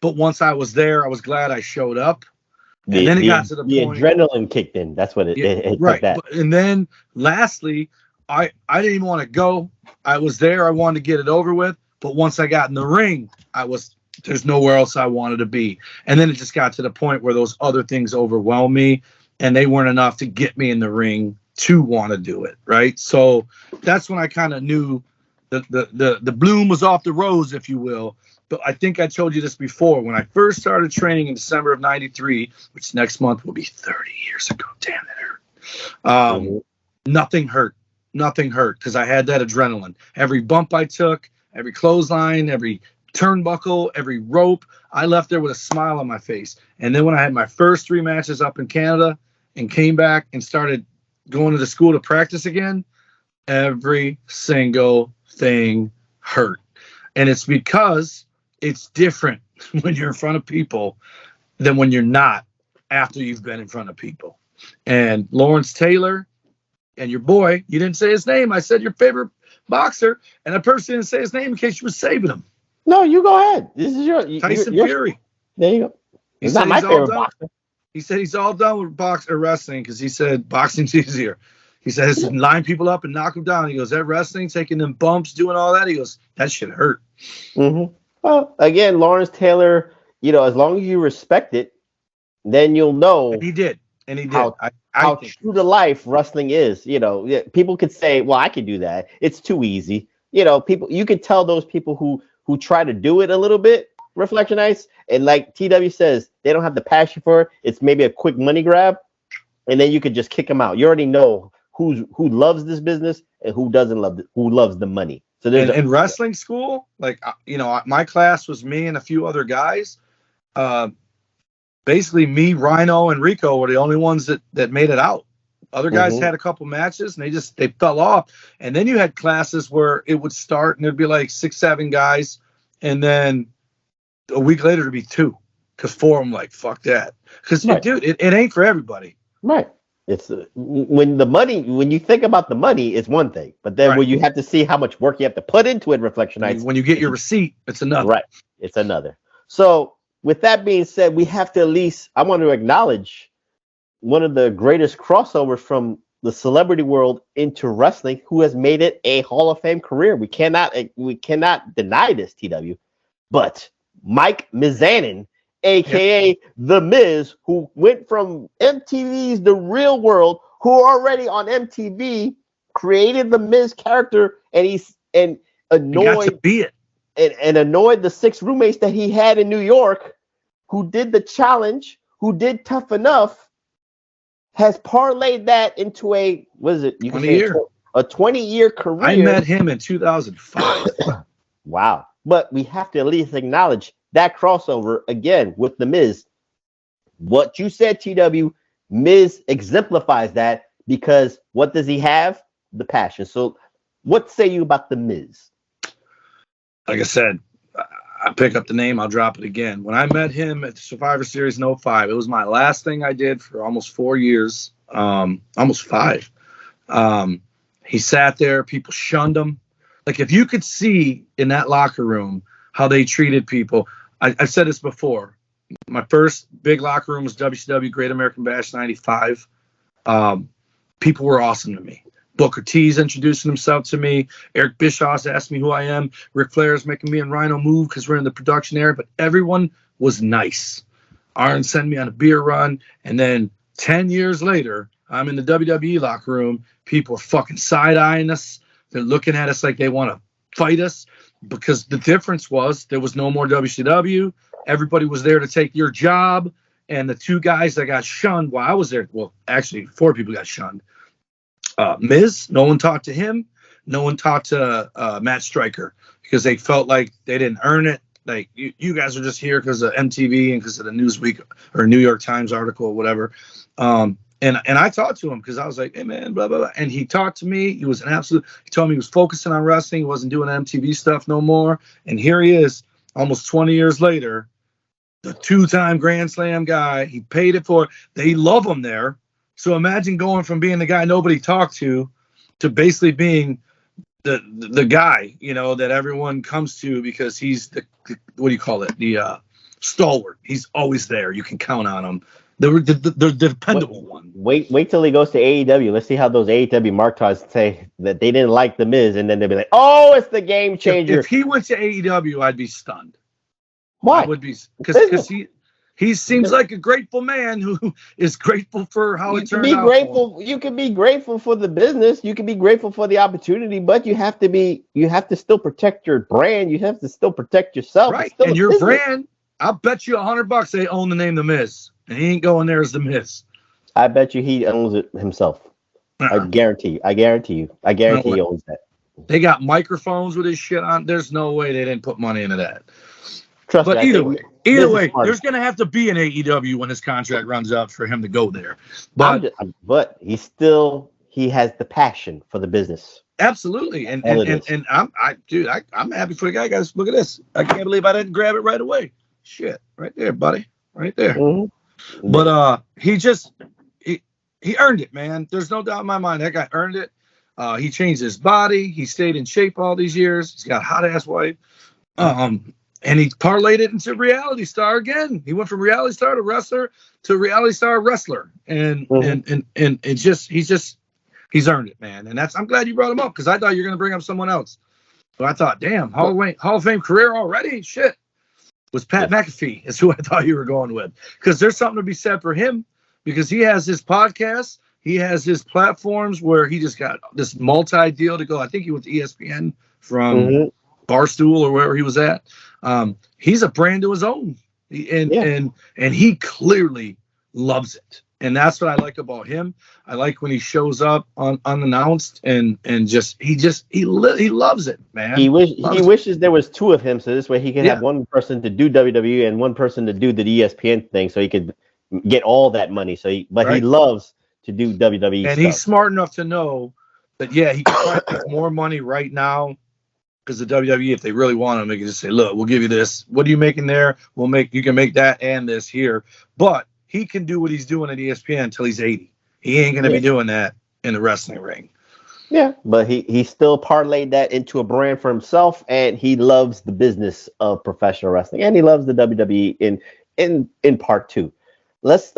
Speaker 12: But once I was there, I was glad I showed up. And then it got to the point.
Speaker 11: The adrenaline kicked in. That's what it
Speaker 12: right.
Speaker 11: That.
Speaker 12: And then lastly, I didn't even want to go. I was there. I wanted to get it over with. But once I got in the ring, there's nowhere else I wanted to be. And then it just got to the point where those other things overwhelmed me, and they weren't enough to get me in the ring to want to do it, right? So that's when I kind of knew the bloom was off the rose, if you will. But I think I told you this before. When I first started training in December of '93, which next month will be 30 years ago. Damn, that hurt. Nothing hurt because I had that adrenaline. Every bump I took, every clothesline, every turnbuckle, every rope, I left there with a smile on my face. And then when I had my first 3 matches up in Canada and came back and started going to the school to practice again, every single thing hurt. And it's because it's different when you're in front of people than when you're not after you've been in front of people. And Lawrence Taylor and your boy, you didn't say his name. I said your favorite boxer, and that person didn't say his name in case you were saving him.
Speaker 11: No, you go ahead. This is your
Speaker 12: Tyson Fury.
Speaker 11: There you go. He's not my favorite boxer.
Speaker 12: He said he's all done with wrestling because he said boxing's easier. He says line people up and knock them down. He goes, that wrestling, taking them bumps, doing all that. He goes, that shit hurt.
Speaker 11: Mm-hmm. Well, again, Lawrence Taylor as long as you respect it, then you'll know.
Speaker 12: And he did.
Speaker 11: How true to life wrestling is. People could say, "Well, I could do that. It's too easy." You could tell those people who try to do it a little bit, Reflectionites, and like TW says, they don't have the passion for it. It's maybe a quick money grab, and then you could just kick them out. You already know who loves this business and who doesn't love it, who loves the money. So
Speaker 12: in wrestling school, like my class was me and a few other guys. Basically, me, Rhino, and Rico were the only ones that made it out. Other guys had a couple matches and they fell off. And then you had classes where it would start and there'd be like 6, 7 guys, and then a week later it'd be 2, because 4 of them like fuck that. Because dude, it ain't for everybody.
Speaker 11: Right. It's when you think about the money, it's one thing, but then when you have to see how much work you have to put into it, Reflectionites.
Speaker 12: When you get your receipt, it's another.
Speaker 11: Right. It's another. So with that being said, we have to at least, I want to acknowledge one of the greatest crossovers from the celebrity world into wrestling, who has made it a Hall of Fame career. We cannot deny this, TW. But Mike Mizanin, aka The Miz, who went from MTV's The Real World, who already on MTV created the Miz character, and annoyed
Speaker 12: to be it.
Speaker 11: And annoyed the 6 roommates that he had in New York, who did the challenge, who did Tough Enough, has parlayed that into a 20-year career.
Speaker 12: I met him in 2005.
Speaker 11: Wow. But we have to at least acknowledge that crossover again with The Miz. What you said, TW, Miz exemplifies that, because what does he have? The passion. So what say you about The Miz?
Speaker 12: Like I said, I pick up the name, I'll drop it again. When I met him at the Survivor Series in 05, it was my last thing I did for almost 4 years, almost 5. He sat there, people shunned him. Like, if you could see in that locker room how they treated people, I've said this before. My first big locker room was WCW Great American Bash 95. People were awesome to me. Booker T's introducing himself to me. Eric Bischoff's asked me who I am. Ric Flair's making me and Rhino move because we're in the production area. But everyone was nice. Arn sent me on a beer run. And then 10 years later, I'm in the WWE locker room. People are fucking side-eyeing us. They're looking at us like they want to fight us, because the difference was there was no more WCW. Everybody was there to take your job. And the 2 guys that got shunned while I was there, well, actually 4 people got shunned. Miz, no one talked to him. No one talked to Matt Stryker, because they felt like they didn't earn it. Like, you guys are just here because of MTV and because of the Newsweek or New York Times article or whatever. And I talked to him because I was like, hey, man, blah, blah, blah. And he talked to me. He was he told me he was focusing on wrestling. He wasn't doing MTV stuff no more. And here he is, almost 20 years later, the 2-time Grand Slam guy. He paid it for it. They love him there. So imagine going from being the guy nobody talked to basically being the guy, that everyone comes to because he's the what do you call it? The stalwart. He's always there. You can count on him. The dependable one.
Speaker 11: Wait till he goes to AEW. Let's see how those AEW marks say that they didn't like The Miz, and then they'll be like, "Oh, it's the game changer."
Speaker 12: If he went to AEW, I'd be stunned.
Speaker 11: Why?
Speaker 12: I would be, because he seems like a grateful man who is grateful for how it turned out.
Speaker 11: You can be grateful for the business. You can be grateful for the opportunity, but you have to still protect your brand. You have to still protect yourself.
Speaker 12: Right, and your brand. I'll bet you $100 they own the name The Miz, and he ain't going there as The Miz.
Speaker 11: I bet you he owns it himself. I guarantee you. I guarantee he owns that.
Speaker 12: They got microphones with his shit on. There's no way they didn't put money into that.
Speaker 11: Trust
Speaker 12: but
Speaker 11: me,
Speaker 12: either way, there's going to have to be an AEW when his contract runs out for him to go there. But
Speaker 11: he has the passion for the business.
Speaker 12: Absolutely, and I'm happy for the guy. Guys, look at this. I can't believe I didn't grab it right away. Shit, right there, buddy, right there.
Speaker 11: Mm-hmm.
Speaker 12: But he earned it, man. There's no doubt in my mind that guy earned it. He changed his body. He stayed in shape all these years. He's got a hot ass wife. And he parlayed it into reality star again. He went from reality star to wrestler to reality star wrestler. And he's earned it, man. And I'm glad you brought him up, because I thought you were going to bring up someone else. But I thought, damn, Hall of Fame career already? Shit. was Pat McAfee, is who I thought you were going with. Because there's something to be said for him, because he has his podcast, he has his platforms where he just got this multi-deal to go. I think he went to ESPN from Barstool or wherever he was at. He's a brand to his own. And he clearly loves it. And that's what I like about him. I like when he shows up unannounced and he loves it, man.
Speaker 11: He wishes there was two of him, so this way he can have one person to do WWE and one person to do the ESPN thing, so he could get all that money. He loves to do WWE
Speaker 12: and
Speaker 11: stuff.
Speaker 12: He's smart enough to know that he can probably make more money right now because the WWE, if they really want him, they can just say, look, we'll give you this. What are you making there? You can make that and this here. But he can do what he's doing at ESPN until he's 80. He ain't going to be doing that in the wrestling ring.
Speaker 11: Yeah, but he still parlayed that into a brand for himself, and he loves the business of professional wrestling, and he loves the WWE in part two. Let's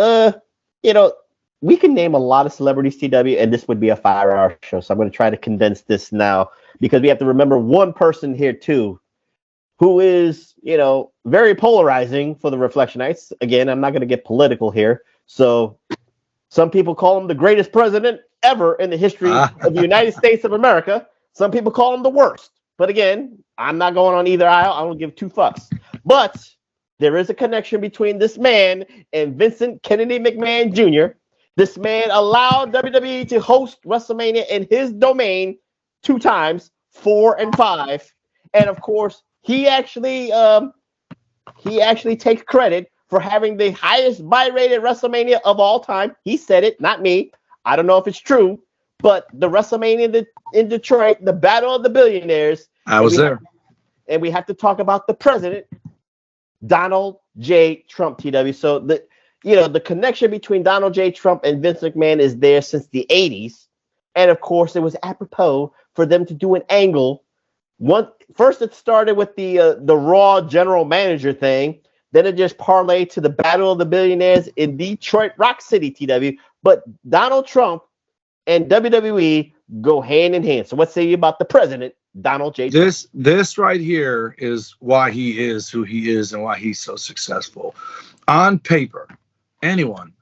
Speaker 11: we can name a lot of celebrities, TW, and this would be a 5-hour show. So I'm going to try to condense this now because we have to remember one person here too, who is, very polarizing for the Reflectionites. Again, I'm not going to get political here. So some people call him the greatest president ever in the history of the United States of America. Some people call him the worst. But again, I'm not going on either aisle. I don't give two fucks. But there is a connection between this man and Vincent Kennedy McMahon Jr. This man allowed WWE to host WrestleMania in his domain 2 times, 4 and 5. And of course, he actually takes credit for having the highest buy-rated WrestleMania of all time. He said it, not me. I don't know if it's true, but the WrestleMania in Detroit, the Battle of the Billionaires.
Speaker 12: I was there.
Speaker 11: And we have to talk about the president, Donald J. Trump, TW. So the connection between Donald J. Trump and Vince McMahon is there since the 80s. And of course, it was apropos for them to do an angle. First, it started with the Raw general manager thing. Then it just parlayed to the Battle of the Billionaires in Detroit Rock City, TW. But Donald Trump and WWE go hand in hand. So what say you about the president, Donald J. Trump?
Speaker 12: This right here is why he is who he is and why he's so successful. On paper, anyone,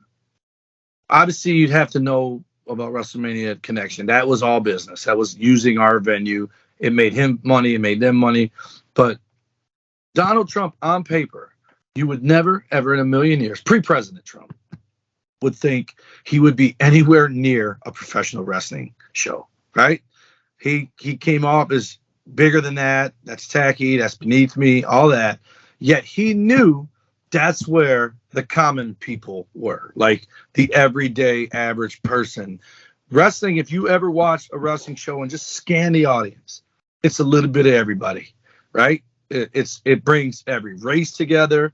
Speaker 12: obviously you'd have to know about WrestleMania Connection. That was all business. That was using our venue. It made him money. It made them money. But Donald Trump, on paper, you would never, ever in a million years, pre-President Trump, would think he would be anywhere near a professional wrestling show, right? He came off as bigger than that. That's tacky. That's beneath me, all that. Yet he knew that's where the common people were, like the everyday average person. Wrestling, if you ever watch a wrestling show and just scan the audience, it's a little bit of everybody, right? It brings every race together.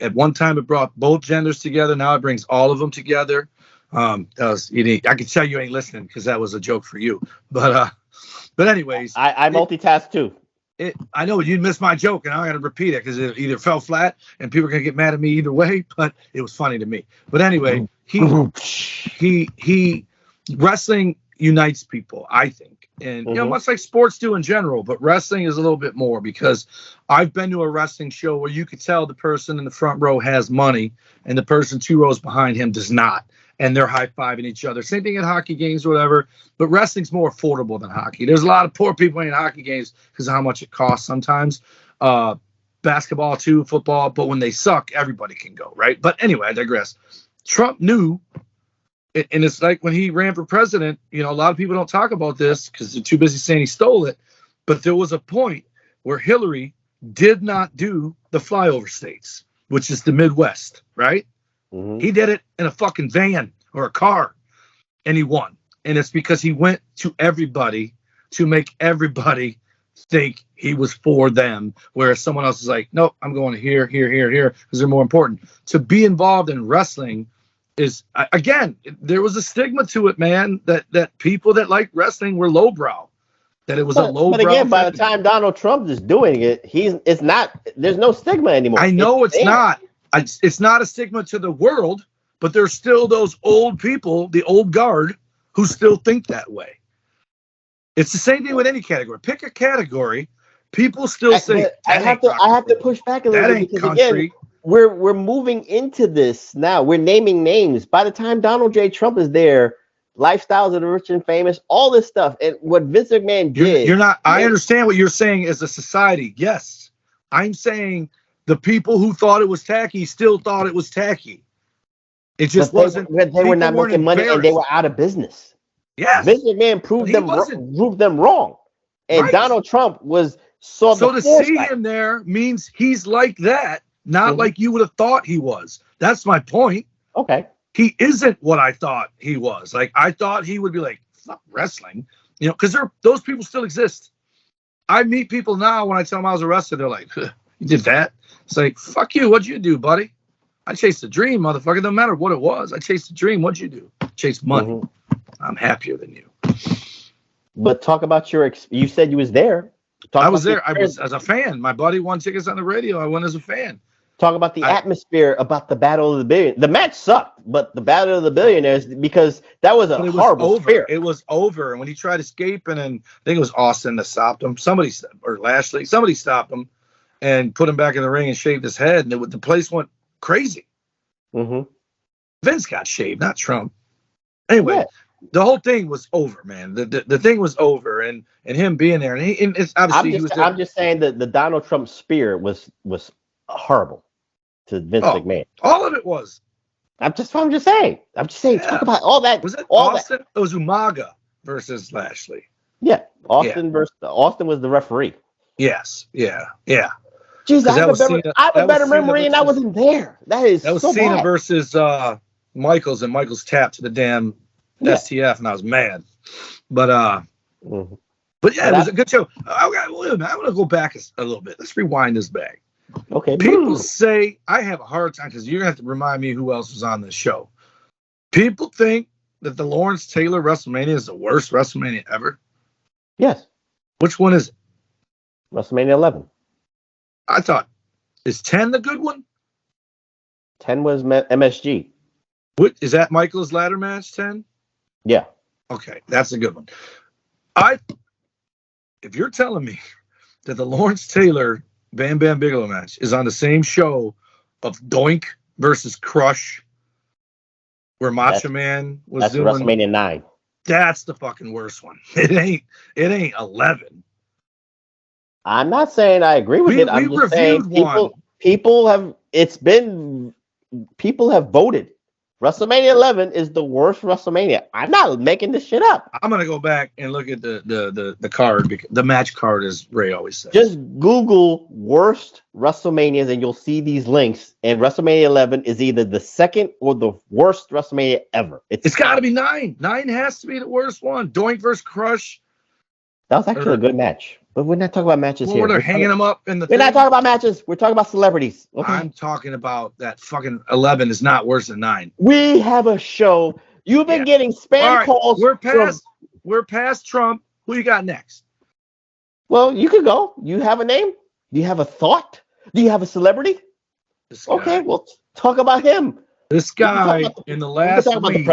Speaker 12: At one time, it brought both genders together. Now it brings all of them together. I can tell you ain't listening because that was a joke for you. But anyways,
Speaker 11: I multitask too.
Speaker 12: I know you missed my joke, and I got to repeat it because it either fell flat, and people are gonna get mad at me either way. But it was funny to me. But anyway, he wrestling unites people, I think. And, much like sports do in general, but wrestling is a little bit more because I've been to a wrestling show where you could tell the person in the front row has money and the person 2 rows behind him does not. And they're high-fiving each other. Same thing at hockey games or whatever, but wrestling's more affordable than hockey. There's a lot of poor people in hockey games because of how much it costs sometimes. Basketball too, football, but when they suck, everybody can go, right? But anyway, I digress. Trump knew. And it's like when he ran for president, a lot of people don't talk about this because they're too busy saying he stole it. But there was a point where Hillary did not do the flyover states, which is the Midwest, right? Mm-hmm. He did it in a fucking van or a car, and he won. And it's because he went to everybody to make everybody think he was for them, whereas someone else is like, nope, I'm going here, because they're more important. To be involved in wrestling is, again, there was a stigma to it, man, that people that like wrestling were lowbrow, that it was a lowbrow.
Speaker 11: But again, by the time Donald Trump is doing it, there's no stigma anymore.
Speaker 12: I know it's not. It's not a stigma to the world, but there's still those old people, the old guard, who still think that way. It's the same thing with any category. Pick a category People still say
Speaker 11: I have to push back a little bit because again, we're moving into this now. We're naming names. By the time Donald J. Trump is there, lifestyles of the rich and famous, all this stuff, and what Vince McMahon did.
Speaker 12: You're not. I understand what you're saying as a society. Yes, I'm saying the people who thought it was tacky still thought it was tacky. It just wasn't.
Speaker 11: They were not making money and they were out of business.
Speaker 12: Yes,
Speaker 11: Vince McMahon proved them wrong, and Donald Trump saw
Speaker 12: so
Speaker 11: the
Speaker 12: to see him there means he's like that, not like you would have thought he was. That's my point.
Speaker 11: Okay.
Speaker 12: He isn't what I thought he was. Like, I thought he would be like, fuck wrestling, you know, because those people still exist. I meet people now when I tell them I was a wrestler, they're like, huh, you did that? It's like, fuck you, what'd you do, buddy? I chased a dream, motherfucker. Doesn't matter what it was. I chased a dream. What'd you do? Chased money. I'm happier than you.
Speaker 11: But talk about you said you was there.
Speaker 12: I was there. I was as a fan. My buddy won tickets on the radio. I went as a fan.
Speaker 11: Talk about the atmosphere about the Battle of the Billion. The match sucked, but the Battle of the Billionaires, because that was a horrible spear.
Speaker 12: It was over. And when he tried escaping, and I think it was Austin that stopped him. Lashley. Somebody stopped him and put him back in the ring and shaved his head. And the place went crazy. Vince got shaved, not Trump. Anyway, the whole thing was over, man. The thing was over, and him being there, and it's obviously he was there.
Speaker 11: I'm just saying that the Donald Trump spear was horrible to Vince McMahon.
Speaker 12: All of it was.
Speaker 11: I'm just saying. Talk about all that.
Speaker 12: Was it Austin? It was Umaga versus Lashley.
Speaker 11: Yeah, Austin was the referee.
Speaker 12: Yes. Yeah.
Speaker 11: Jeez, I have a better memory, and I wasn't there. That was so
Speaker 12: Cena
Speaker 11: bad.
Speaker 12: versus Michaels, and Michaels tapped to the damn STF, and I was mad. But yeah, it was a good show. I want to go back a little bit. Let's rewind this back.
Speaker 11: Okay.
Speaker 12: People say, I have a hard time because you're going to have to remind me who else was on this show. People think that the Lawrence Taylor WrestleMania is the worst WrestleMania ever.
Speaker 11: Yes.
Speaker 12: Which one is it?
Speaker 11: WrestleMania 11.
Speaker 12: I thought, is 10 the good one?
Speaker 11: 10 was MSG.
Speaker 12: What is that? Michael's ladder match 10?
Speaker 11: Yeah.
Speaker 12: Okay, that's a good one. If you're telling me that the Lawrence Taylor Bam Bam Bigelow match is on the same show of Doink versus Crush, where Macho Man was doing
Speaker 11: WrestleMania 9.
Speaker 12: That's the fucking worst one. It ain't 11.
Speaker 11: I'm not saying I agree with it. I'm just saying people have voted. WrestleMania 11 is the worst WrestleMania. I'm not making this shit up.
Speaker 12: I'm gonna go back and look at the card, because the match card, as Ray always says.
Speaker 11: Just Google worst WrestleManias and you'll see these links. And WrestleMania 11 is either the second or the worst WrestleMania ever. It's
Speaker 12: got to be 9. 9 has to be the worst one. Doink versus Crush.
Speaker 11: That was actually a good match. But we're not talking about matches here.
Speaker 12: They're hanging them up in the.
Speaker 11: We're not talking about matches. We're talking about celebrities. Okay.
Speaker 12: I'm talking about that fucking 11 is not worse than 9.
Speaker 11: We have a show. You've been getting spam calls.
Speaker 12: We're past Trump. Who you got next?
Speaker 11: Well, you could go. You have a name? Do you have a thought? Do you have a celebrity? Okay, well, talk about him.
Speaker 12: This guy in the last week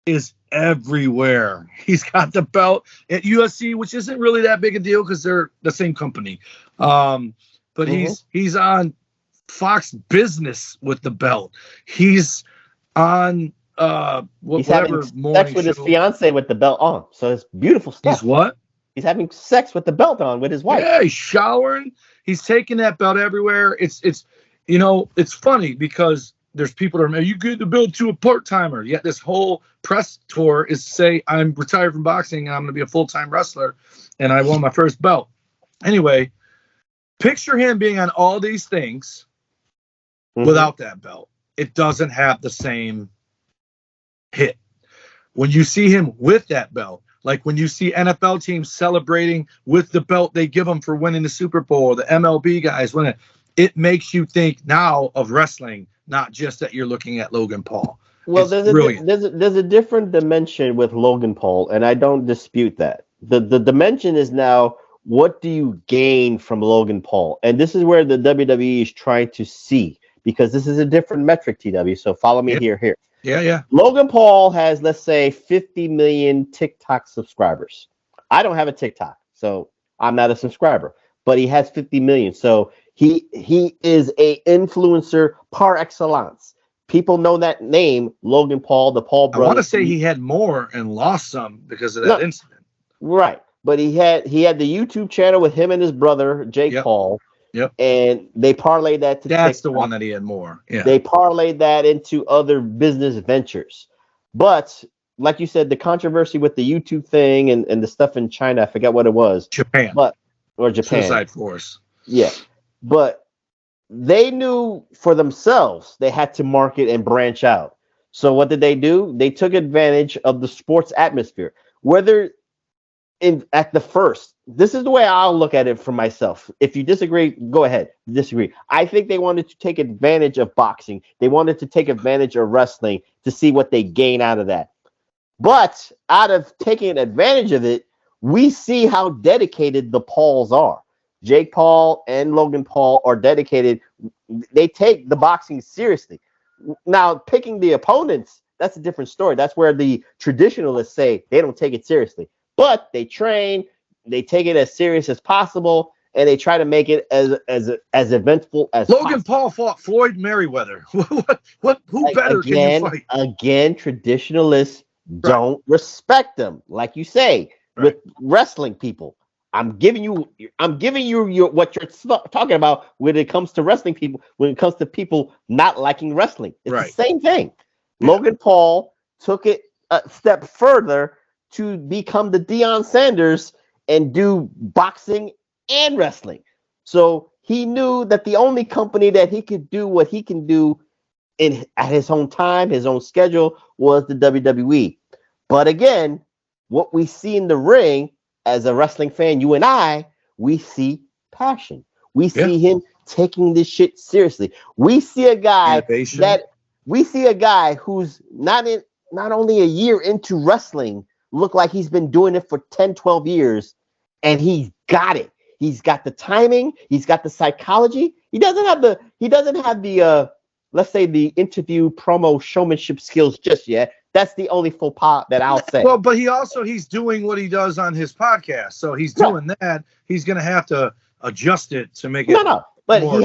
Speaker 12: is everywhere. He's got the belt at UFC, which isn't really that big a deal because they're the same company. But he's on Fox Business with the belt. He's on
Speaker 11: he's having sex with his fiance with the belt on. So it's beautiful stuff.
Speaker 12: He's what?
Speaker 11: He's having sex with the belt on with his wife.
Speaker 12: Yeah, he's showering. He's taking that belt everywhere. It's funny because there's people that are, you get the belt to a part-timer. Yet this whole press tour is to say, I'm retired from boxing and I'm going to be a full-time wrestler. And I won my first belt. Anyway, picture him being on all these things without that belt. It doesn't have the same hit. When you see him with that belt, like when you see NFL teams celebrating with the belt they give them for winning the Super Bowl, the MLB guys winning, it makes you think now of wrestling, not just that you're looking at Logan Paul.
Speaker 11: Well, there's a different dimension with Logan Paul, and I don't dispute that. The dimension is now, what do you gain from Logan Paul? And this is where the WWE is trying to see, because this is a different metric, TW. So follow me here.
Speaker 12: Yeah.
Speaker 11: Logan Paul has, let's say, 50 million TikTok subscribers. I don't have a TikTok, so I'm not a subscriber. but he has 50 million. So he is a influencer par excellence. People know that name, Logan Paul, the Paul
Speaker 12: I
Speaker 11: brothers.
Speaker 12: want to say he had more and lost some because of that incident.
Speaker 11: Right. But he had the YouTube channel with him and his brother, Jake Paul.
Speaker 12: Yep.
Speaker 11: And they parlayed that to
Speaker 12: That's
Speaker 11: TikTok.
Speaker 12: the one that he had more. Yeah.
Speaker 11: They parlayed that into other business ventures. But like you said, the controversy with the YouTube thing and the stuff in China, I forget what it was.
Speaker 12: Japan.
Speaker 11: Or Japan.
Speaker 12: Suicide Force.
Speaker 11: Yeah. But they knew for themselves they had to market and branch out. So what did they do? They took advantage of the sports atmosphere. Whether at the first, this is the way I'll look at it for myself. If you disagree, go ahead. Disagree. I think they wanted to take advantage of boxing. They wanted to take advantage of wrestling to see what they gain out of that. But out of taking advantage of it, we see how dedicated the Pauls are. Jake Paul and Logan Paul are dedicated. They take the boxing seriously. Now, picking the opponents, that's a different story. That's where the traditionalists say they don't take it seriously. But they train, they take it as serious as possible, and they try to make it as eventful as
Speaker 12: Logan
Speaker 11: possible.
Speaker 12: Paul fought Floyd Mayweather. Who better can you fight?
Speaker 11: Again, traditionalists don't respect them, like you say with wrestling people. I'm giving you your what you're talking about when it comes to wrestling people. When it comes to people not liking wrestling, it's the same thing. Yeah. Logan Paul took it a step further to become the Deion Sanders and do boxing and wrestling. So he knew that the only company that he could do what he can do at his own time, his own schedule, was the WWE. But again, what we see in the ring, as a wrestling fan, you and I, we see passion. We see him taking this shit seriously. We see a guy who's not only a year into wrestling, look like he's been doing it for 10, 12 years, and he's got it. He's got the timing, he's got the psychology. He doesn't have the let's say the interview promo showmanship skills just yet. That's the only faux pas that I'll say.
Speaker 12: Well, but he's doing what he does on his podcast. So he's doing that. He's going to have to adjust it to make it.
Speaker 11: No. But he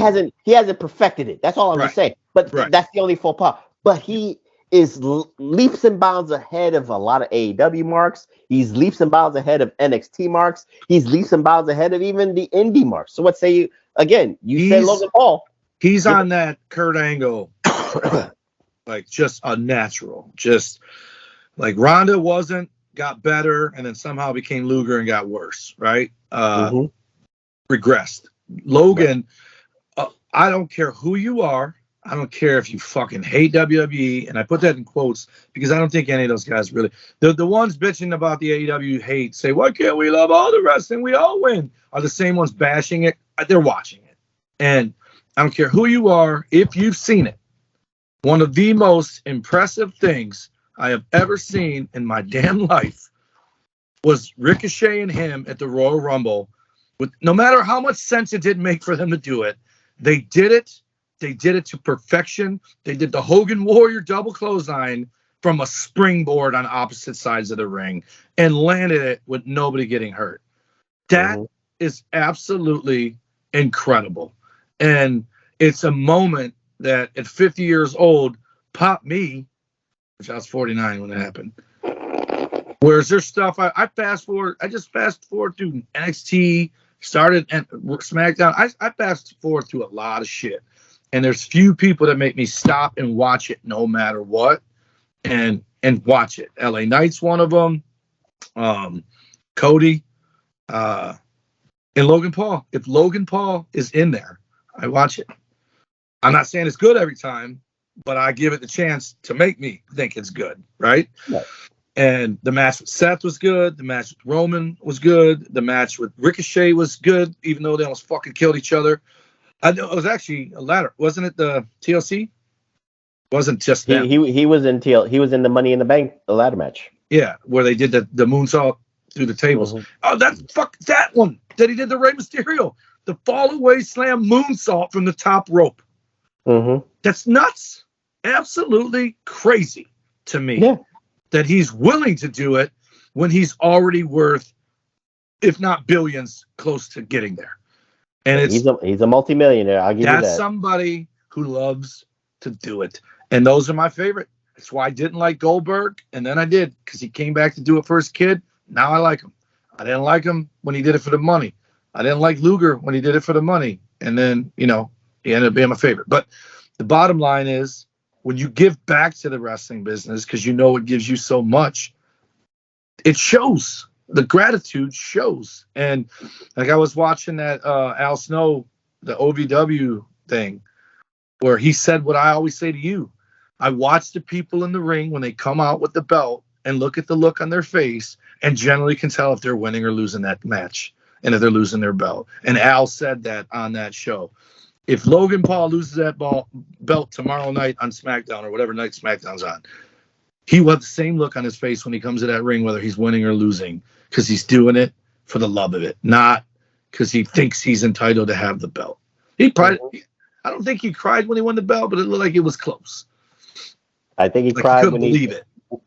Speaker 11: hasn't perfected it. That's all I'm just saying. But that's the only faux pas. But he is leaps and bounds ahead of a lot of AEW marks. He's leaps and bounds ahead of NXT marks. He's leaps and bounds ahead of even the indie marks. So what say you again? You said Logan Paul.
Speaker 12: He's on that Kurt Angle. Like just a natural, just like Ronda got better, and then somehow became Luger and got worse, right? Regressed. Logan, I don't care who you are. I don't care if you fucking hate WWE, and I put that in quotes because I don't think any of those guys really. The ones bitching about the AEW hate say, why can't we love all the wrestling? We all win. Are the same ones bashing it. They're watching it. And I don't care who you are, if you've seen it. One of the most impressive things I have ever seen in my damn life was Ricochet and him at the Royal Rumble. With no matter how much sense it didn't make for them to do it, they did it. They did it to perfection. They did the Hogan Warrior double clothesline from a springboard on opposite sides of the ring and landed it with nobody getting hurt. That is absolutely incredible. And it's a moment that at 50 years old popped me, which I was 49 when it happened. Whereas there's stuff I just fast forward through NXT, started and SmackDown. I fast forward through a lot of shit. And there's few people that make me stop and watch it no matter what and watch it. LA Knight's one of them. Cody, and Logan Paul. If Logan Paul is in there, I watch it. I'm not saying it's good every time, but I give it the chance to make me think it's good, right? Yeah. And the match with Seth was good. The match with Roman was good. The match with Ricochet was good, even though they almost fucking killed each other. I know it was actually a ladder. Wasn't it the TLC? It wasn't just them.
Speaker 11: He was in He was in the Money in the Bank ladder match.
Speaker 12: Yeah, where they did the moonsault through the tables. Oh, that one that he did the Rey Mysterio. The fall away slam moonsault from the top rope. That's nuts. Absolutely crazy to me that he's willing to do it when he's already worth, if not billions, close to getting there. And
Speaker 11: he's a multimillionaire. I'll give you that.
Speaker 12: That's somebody who loves to do it. And those are my favorite. That's why I didn't like Goldberg, and then I did, because he came back to do it for his kid. Now I like him. I didn't like him when he did it for the money. I didn't like Luger when he did it for the money. And then, he ended up being my favorite. But the bottom line is, when you give back to the wrestling business, because it gives you so much, it shows. The gratitude shows. And like I was watching that Al Snow, the OVW thing, where he said what I always say to you. I watch the people in the ring when they come out with the belt and look at the look on their face and generally can tell if they're winning or losing that match and if they're losing their belt. And Al said that on that show. If Logan Paul loses that belt tomorrow night on SmackDown or whatever night SmackDown's on, he will have the same look on his face when he comes to that ring, whether he's winning or losing, because he's doing it for the love of it, not because he thinks he's entitled to have the belt. I don't think he cried when he won the belt, but it looked like it was close.
Speaker 11: I think he cried when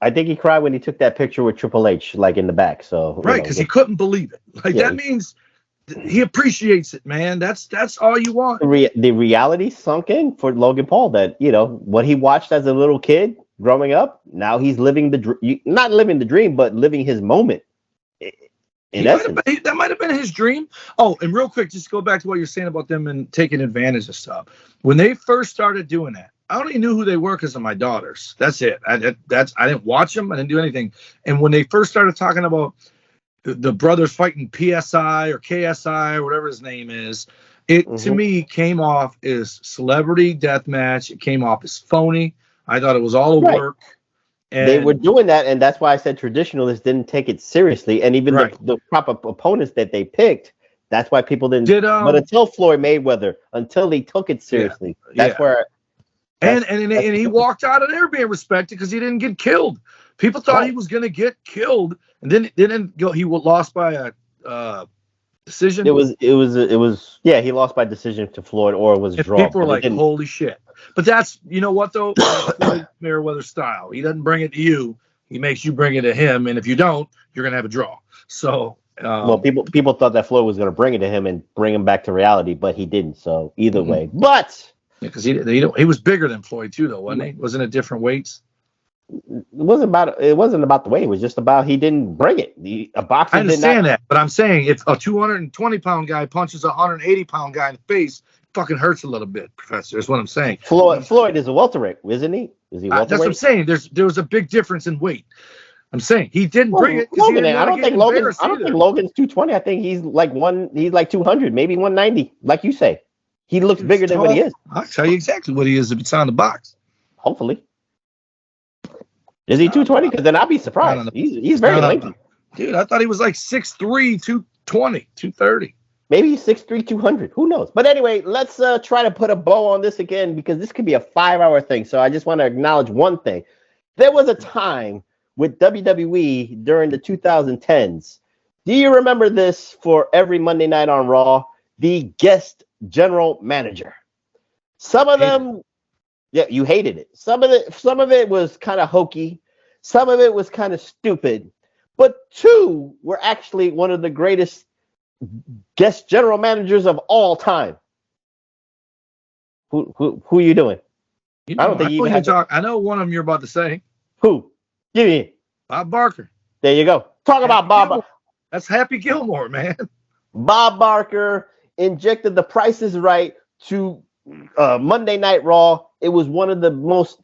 Speaker 11: I think he cried when he took that picture with Triple H, like in the back. So
Speaker 12: right, because he couldn't believe it. That means he appreciates it, man. That's all you want.
Speaker 11: The reality sunk in for Logan Paul that what he watched as a little kid growing up. Now he's living not living the dream, but living his moment.
Speaker 12: That might have been his dream. Oh, and real quick, just go back to what you're saying about them and taking advantage of stuff. When they first started doing that, I only knew who they were because of my daughters. That's it. I didn't watch them. I didn't do anything. And when they first started talking about the brothers fighting PSI or KSI or whatever his name is, it to me came off as celebrity deathmatch. It came off as phony. I thought it was all work. And
Speaker 11: they were doing that, and that's why I said traditionalists didn't take it seriously. And even the proper opponents that they picked, that's why people didn't. But until Floyd Mayweather, until he took it seriously, that's where.
Speaker 12: And he walked out, and they were being respected because he didn't get killed. People thought he was going to get killed, and then didn't go. He lost by a decision.
Speaker 11: It was. He lost by decision to Floyd, or it was a draw.
Speaker 12: People were like, "Holy shit!" But that's what though. Floyd Mayweather style. He doesn't bring it to you. He makes you bring it to him, and if you don't, you're going to have a draw. So.
Speaker 11: People thought that Floyd was going to bring it to him and bring him back to reality, but he didn't. So either way, but.
Speaker 12: Because he was bigger than Floyd too, though, wasn't he? Wasn't it different weights?
Speaker 11: It wasn't about the weight. It was just about he didn't bring it. A boxer.
Speaker 12: I understand that, but I'm saying if a 220-pound guy punches a 180-pound guy in the face, it fucking hurts a little bit, Professor. That's what I'm saying.
Speaker 11: Floyd is a welterweight, isn't he? Is he welterweight?
Speaker 12: That's what I'm saying. There was a big difference in weight. I'm saying he didn't bring it.
Speaker 11: I don't think Logan's 220. I think he's like 200, maybe 190, like you say. He looks bigger than what he is.
Speaker 12: I'll tell you exactly what he is if it's on the box.
Speaker 11: Hopefully. Is he 220? Because then I'll be surprised. He's very lengthy.
Speaker 12: Dude, I thought he was like 6'3", 220, 230.
Speaker 11: Maybe he's 6'3", 200. Who knows? But anyway, let's try to put a bow on this again because this could be a 5-hour thing. So I just want to acknowledge one thing. There was a time with WWE during the 2010s. Do you remember this for every Monday night on Raw? The guest general manager. Some of them, you hated it. Some of it was kind of hokey. Some of it was kind of stupid. But two were actually one of the greatest guest general managers of all time. Who are you doing?
Speaker 12: I don't think you even talk. I know one of them you're about to say.
Speaker 11: Who? Give me it.
Speaker 12: Bob Barker.
Speaker 11: There you go. Talk about Bob.
Speaker 12: That's Happy Gilmore, man.
Speaker 11: Bob Barker injected the Price is Right to Monday Night Raw. It was one of the most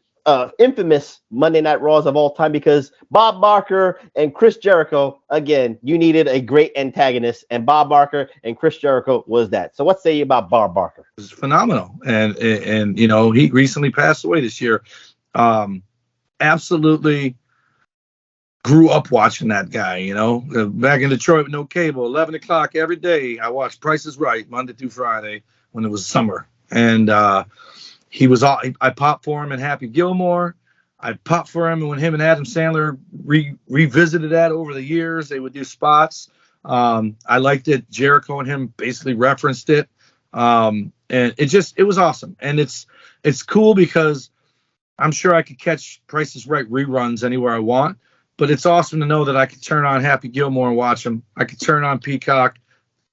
Speaker 11: infamous Monday Night Raws of all time because Bob Barker and Chris Jericho, again, you needed a great antagonist, and Bob Barker and Chris Jericho was that. So what say you about Bob Barker?
Speaker 12: It was phenomenal. And he recently passed away this year. Absolutely grew up watching that guy, back in Detroit with no cable, 11 o'clock every day. I watched Price is Right Monday through Friday when it was summer. And I popped for him in Happy Gilmore. I popped for him when him and Adam Sandler revisited that over the years. They would do spots. I liked it. Jericho and him basically referenced it. And it was awesome. And it's cool because I'm sure I could catch Price is Right reruns anywhere I want. But it's awesome to know that I could turn on Happy Gilmore and watch him. I could turn on Peacock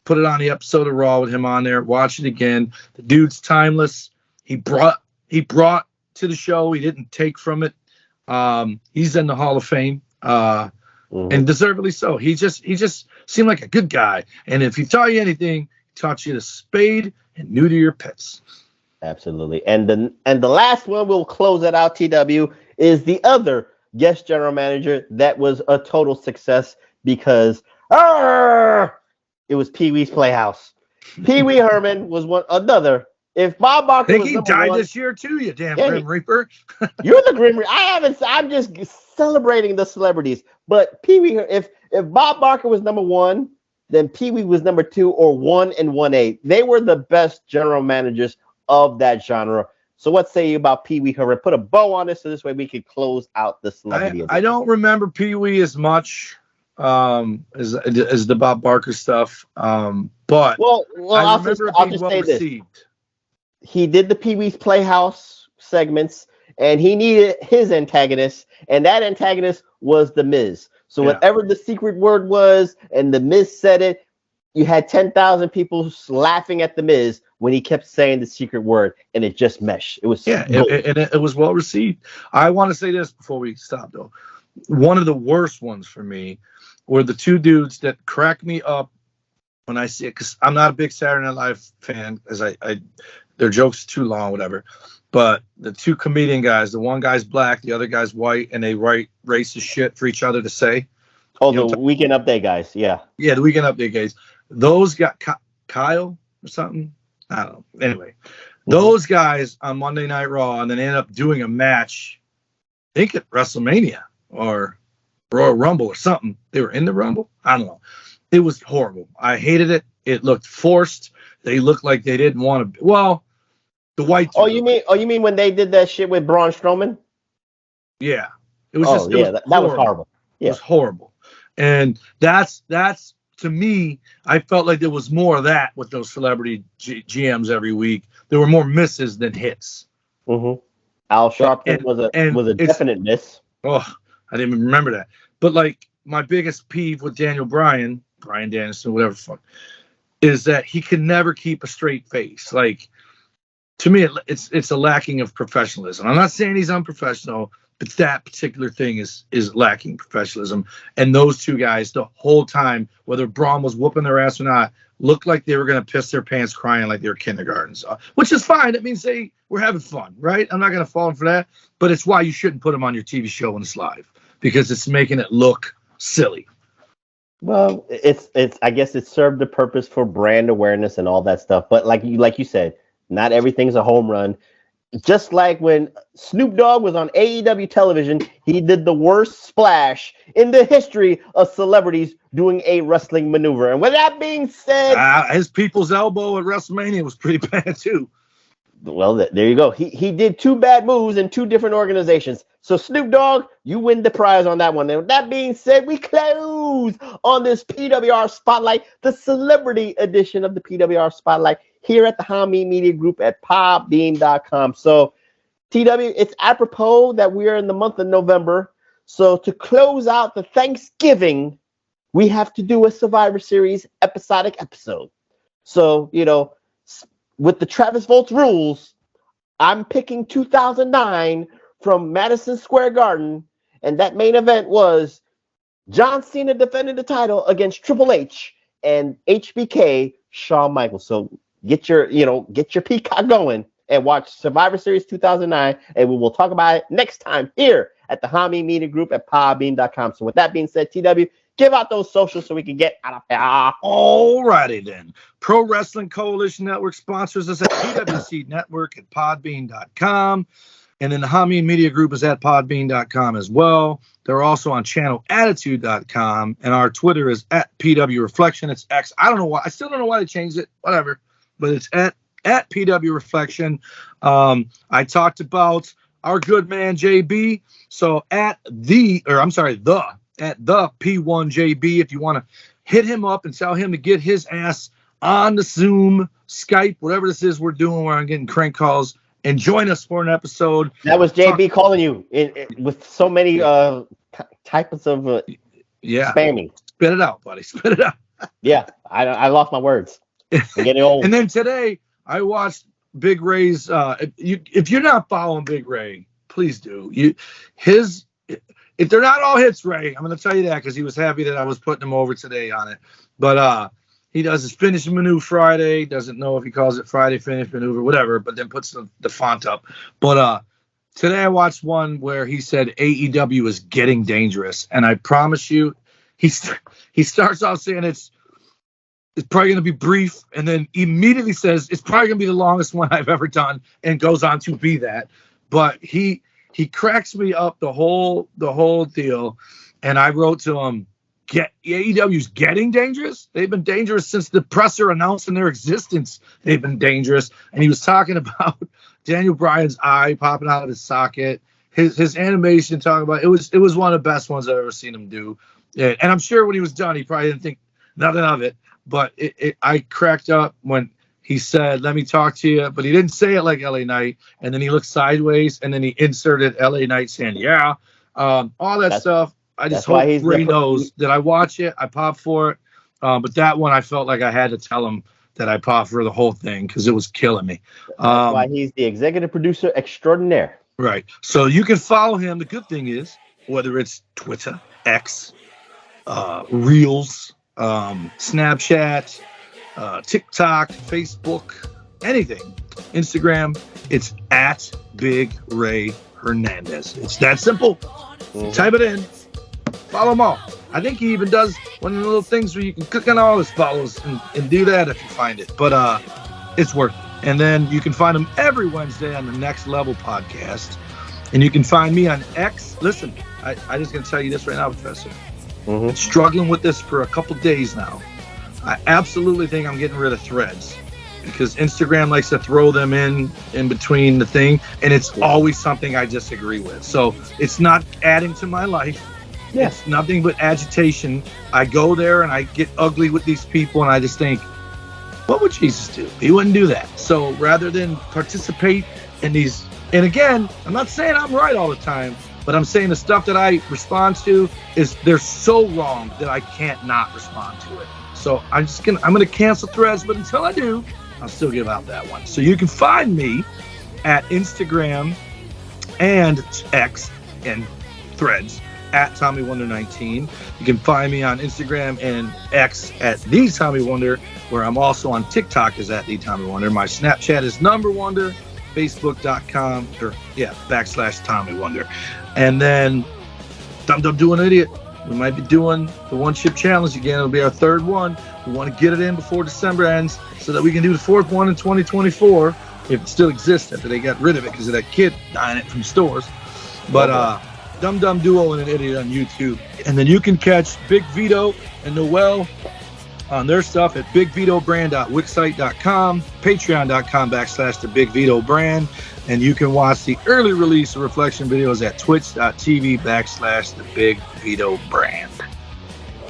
Speaker 12: put it on the episode of Raw with him on there. Watch it again. The dude's timeless. He brought to the show. He didn't take from it. He's in the Hall of Fame, and deservedly so. He just seemed like a good guy. And if he taught you anything, he taught you to spade and neuter your pets.
Speaker 11: Absolutely. And the last one we'll close it out, TW, is the other guest general manager that was a total success because it was Pee Wee's Playhouse. Pee Wee Herman was another. If Bob Barker
Speaker 12: I think
Speaker 11: was
Speaker 12: he died this year too, you damn Grim Reaper.
Speaker 11: You're the Grim Reaper. I'm just celebrating the celebrities. But Pee Wee, if Bob Barker was number 1, then Pee Wee was number 2 or 1 and 1A. They were the best general managers of that genre. So what say you about Pee Wee Herman? Put a bow on it so this way we can close out the celebrity.
Speaker 12: I don't remember Pee Wee as much as the Bob Barker stuff. But
Speaker 11: I'll just say received. This. He did the Pee Wee's Playhouse segments, and he needed his antagonist, and that antagonist was The Miz. So whatever the secret word was, and The Miz said it, you had 10,000 people laughing at The Miz when he kept saying the secret word, and it just meshed. It was
Speaker 12: it was well received. I want to say this before we stop, though. One of the worst ones for me were the two dudes that crack me up when I see it, because I'm not a big Saturday Night Live fan, as their jokes too long, whatever. But the two comedian guys, the one guy's black, the other guy's white, and they write racist shit for each other to say.
Speaker 11: Oh, the Weekend Update guys, yeah.
Speaker 12: Yeah, the Weekend Update guys. Those got Kyle or something. I don't know. Anyway, those guys on Monday Night Raw, and then ended up doing a match, I think at WrestleMania or Royal Rumble or something. They were in the Rumble. I don't know. It was horrible. I hated it. It looked forced. They looked like they didn't want to. Well, the white.
Speaker 11: You mean when they did that shit with Braun Strowman?
Speaker 12: Yeah, it was.
Speaker 11: That was horrible. Yeah.
Speaker 12: It was horrible, and that's to me. I felt like there was more of that with those celebrity GMs every week. There were more misses than hits.
Speaker 11: Al Sharpton was a definite miss.
Speaker 12: Oh, I didn't even remember that. But like my biggest peeve with Brian Danielson, whatever the fuck, is that he can never keep a straight face. Like, to me, it's a lacking of professionalism. I'm not saying he's unprofessional, but that particular thing is lacking professionalism. And those two guys, the whole time, whether Braun was whooping their ass or not, looked like they were going to piss their pants crying like they were kindergartens, which is fine. That means they were having fun, right? I'm not going to fall for that, but it's why you shouldn't put them on your TV show when it's live, because it's making it look silly.
Speaker 11: Well, it's I guess it served the purpose for brand awareness and all that stuff. But like you said, not everything's a home run. Just like when Snoop Dogg was on AEW television, he did the worst splash in the history of celebrities doing a wrestling maneuver. And with that being said,
Speaker 12: his people's elbow at WrestleMania was pretty bad too.
Speaker 11: Well, there you go. He did 2 bad moves in 2 different organizations. So Snoop Dogg, you win the prize on that one. And with that being said, we close on this PWR Spotlight, the celebrity edition of the PWR Spotlight here at the Hami Media Group at podbean.com. So TW, it's apropos that we are in the month of November. So to close out the Thanksgiving, we have to do a Survivor Series episodic episode. So, with the Travis Volts rules, I'm picking 2009 from Madison Square Garden, and that main event was John Cena defending the title against Triple H and HBK Shawn Michaels. So get your peacock going and watch Survivor Series 2009, and we will talk about it next time here at the Hami Media Group at podbean.com. So with that being said, TW, give out those socials so we can get out of here.
Speaker 12: All righty then. Pro Wrestling Coalition Network sponsors us at PWC Network at podbean.com. And then the Hami Media Group is at podbean.com as well. They're also on channelattitude.com. And our Twitter is at PW Reflection. It's X. I don't know why. I still don't know why they changed it. Whatever. But it's at PW Reflection. I talked about our good man JB. So at the P1JB, if you want to hit him up and tell him to get his ass on the Zoom, Skype, whatever this is we're doing where I'm getting crank calls, and join us for an episode.
Speaker 11: That was JB calling you with so many types of spamming.
Speaker 12: Spit it out, buddy. Spit it out.
Speaker 11: Yeah, I lost my words. I'm getting old.
Speaker 12: And then today I watched Big Ray's. If you're not following Big Ray, please do. If they're not all hits, Ray, I'm going to tell you that because he was happy that I was putting him over today on it. But he does his finish maneuver Friday. Doesn't know if he calls it Friday finish maneuver, whatever. But then puts the font up. But today I watched one where he said AEW is getting dangerous, and I promise you, he starts off saying it's probably going to be brief, and then immediately says it's probably going to be the longest one I've ever done, and goes on to be that. But he cracks me up the whole deal, and I wrote to him, AEW's getting dangerous. They've been dangerous since the presser announcing their existence. They've been dangerous, and he was talking about Daniel Bryan's eye popping out of his socket, his animation, talking about it was one of the best ones I've ever seen him do. And I'm sure when he was done, he probably didn't think nothing of it. But I cracked up when he said, "Let me talk to you," but he didn't say it like LA Knight. And then he looked sideways, and then he inserted LA Knight saying, "Yeah," all that stuff. I just hope Ray knows that I watch it, I pop for it. But that one, I felt like I had to tell him that I popped for the whole thing because it was killing me.
Speaker 11: That's why he's the executive producer extraordinaire.
Speaker 12: Right. So you can follow him. The good thing is, whether it's Twitter, X, Reels, Snapchat, TikTok, Facebook, anything, Instagram, it's at Big Ray Hernandez. It's that simple. Type it in, follow them all. I think he even does one of the little things where you can click on all his follows and do that if you find it. But it's worth it. And then you can find him every Wednesday on the Next Level podcast. And you can find me on X. Listen, I just going to tell you this right now, Professor. Been struggling with this for a couple days now. I absolutely think I'm getting rid of threads because Instagram likes to throw them in between the thing, and it's always something I disagree with. So it's not adding to my life.
Speaker 11: Yes.
Speaker 12: It's nothing but agitation. I go there and I get ugly with these people, and I just think, what would Jesus do? He wouldn't do that. So rather than participate in these, and again, I'm not saying I'm right all the time, but I'm saying the stuff that I respond to they're so wrong that I can't not respond to it. So I'm gonna cancel threads, but until I do, I'll still give out that one. So you can find me at Instagram and X and Threads at TommyWonder19. You can find me on Instagram and X at The Tommy Wonder, where I'm also on TikTok as at The Tommy Wonder. My Snapchat is #Wonder, Facebook.com / Tommy Wonder. And then Dum Doing Idiot. We might be doing the one chip challenge again. It'll be our third one. We want to get it in before December ends so that we can do the fourth one in 2024 if it still exists after they got rid of it because of that kid buying it from stores. But Dum Duo and an Idiot on YouTube. And then you can catch Big Vito and Noel on their stuff at bigvitobrand.wixsite.com, patreon.com / the Big Vito Brand. And you can watch the early release of Reflection videos at twitch.tv / the Big Vito Brand.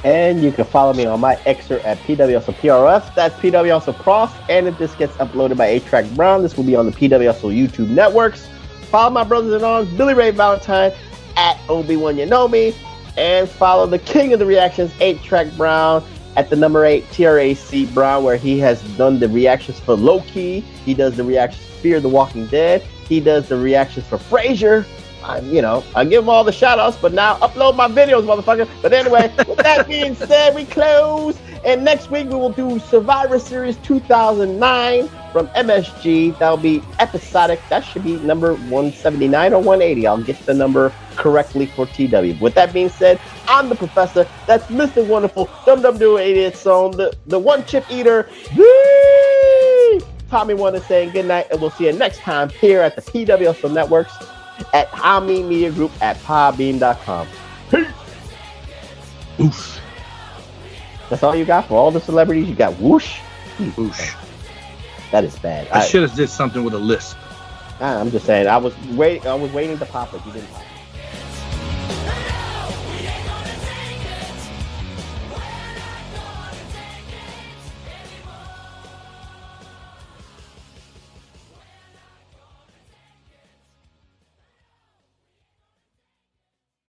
Speaker 11: And you can follow me on my Xer at PWHustle PRF. That's PWHustle Prof. And if this gets uploaded by A-Track Brown, this will be on the PWHustle YouTube networks. Follow my brothers in arms, Billy Ray Valentine at Obi-Wan Yanomi. And follow the king of the reactions, A-Track Brown, at the #8 TRAC Brown, where he has done the reactions for Loki. He does the reactions for Fear the Walking Dead. He does the reactions for Frasier. I give him all the shout outs, but now upload my videos, motherfucker. But anyway, with that being said, we close. And next week we will do Survivor Series 2009 from MSG. That'll be episodic. That should be number 179 or 180. I'll get the number correctly for TW. With that being said, I'm the Professor. That's Mr. Wonderful, Dum Duo Idiot Song, the one chip eater. Whee! Tommy Wonder saying good night, and we'll see you next time here at the PWHustle Networks at Hami Media Group at podbean.com. Peace.
Speaker 12: Oof.
Speaker 11: That's all you got for all the celebrities? You got whoosh?
Speaker 12: Whoosh.
Speaker 11: That is bad.
Speaker 12: I should have did something with a lisp.
Speaker 11: I'm just saying. I was waiting to pop it. You didn't pop it.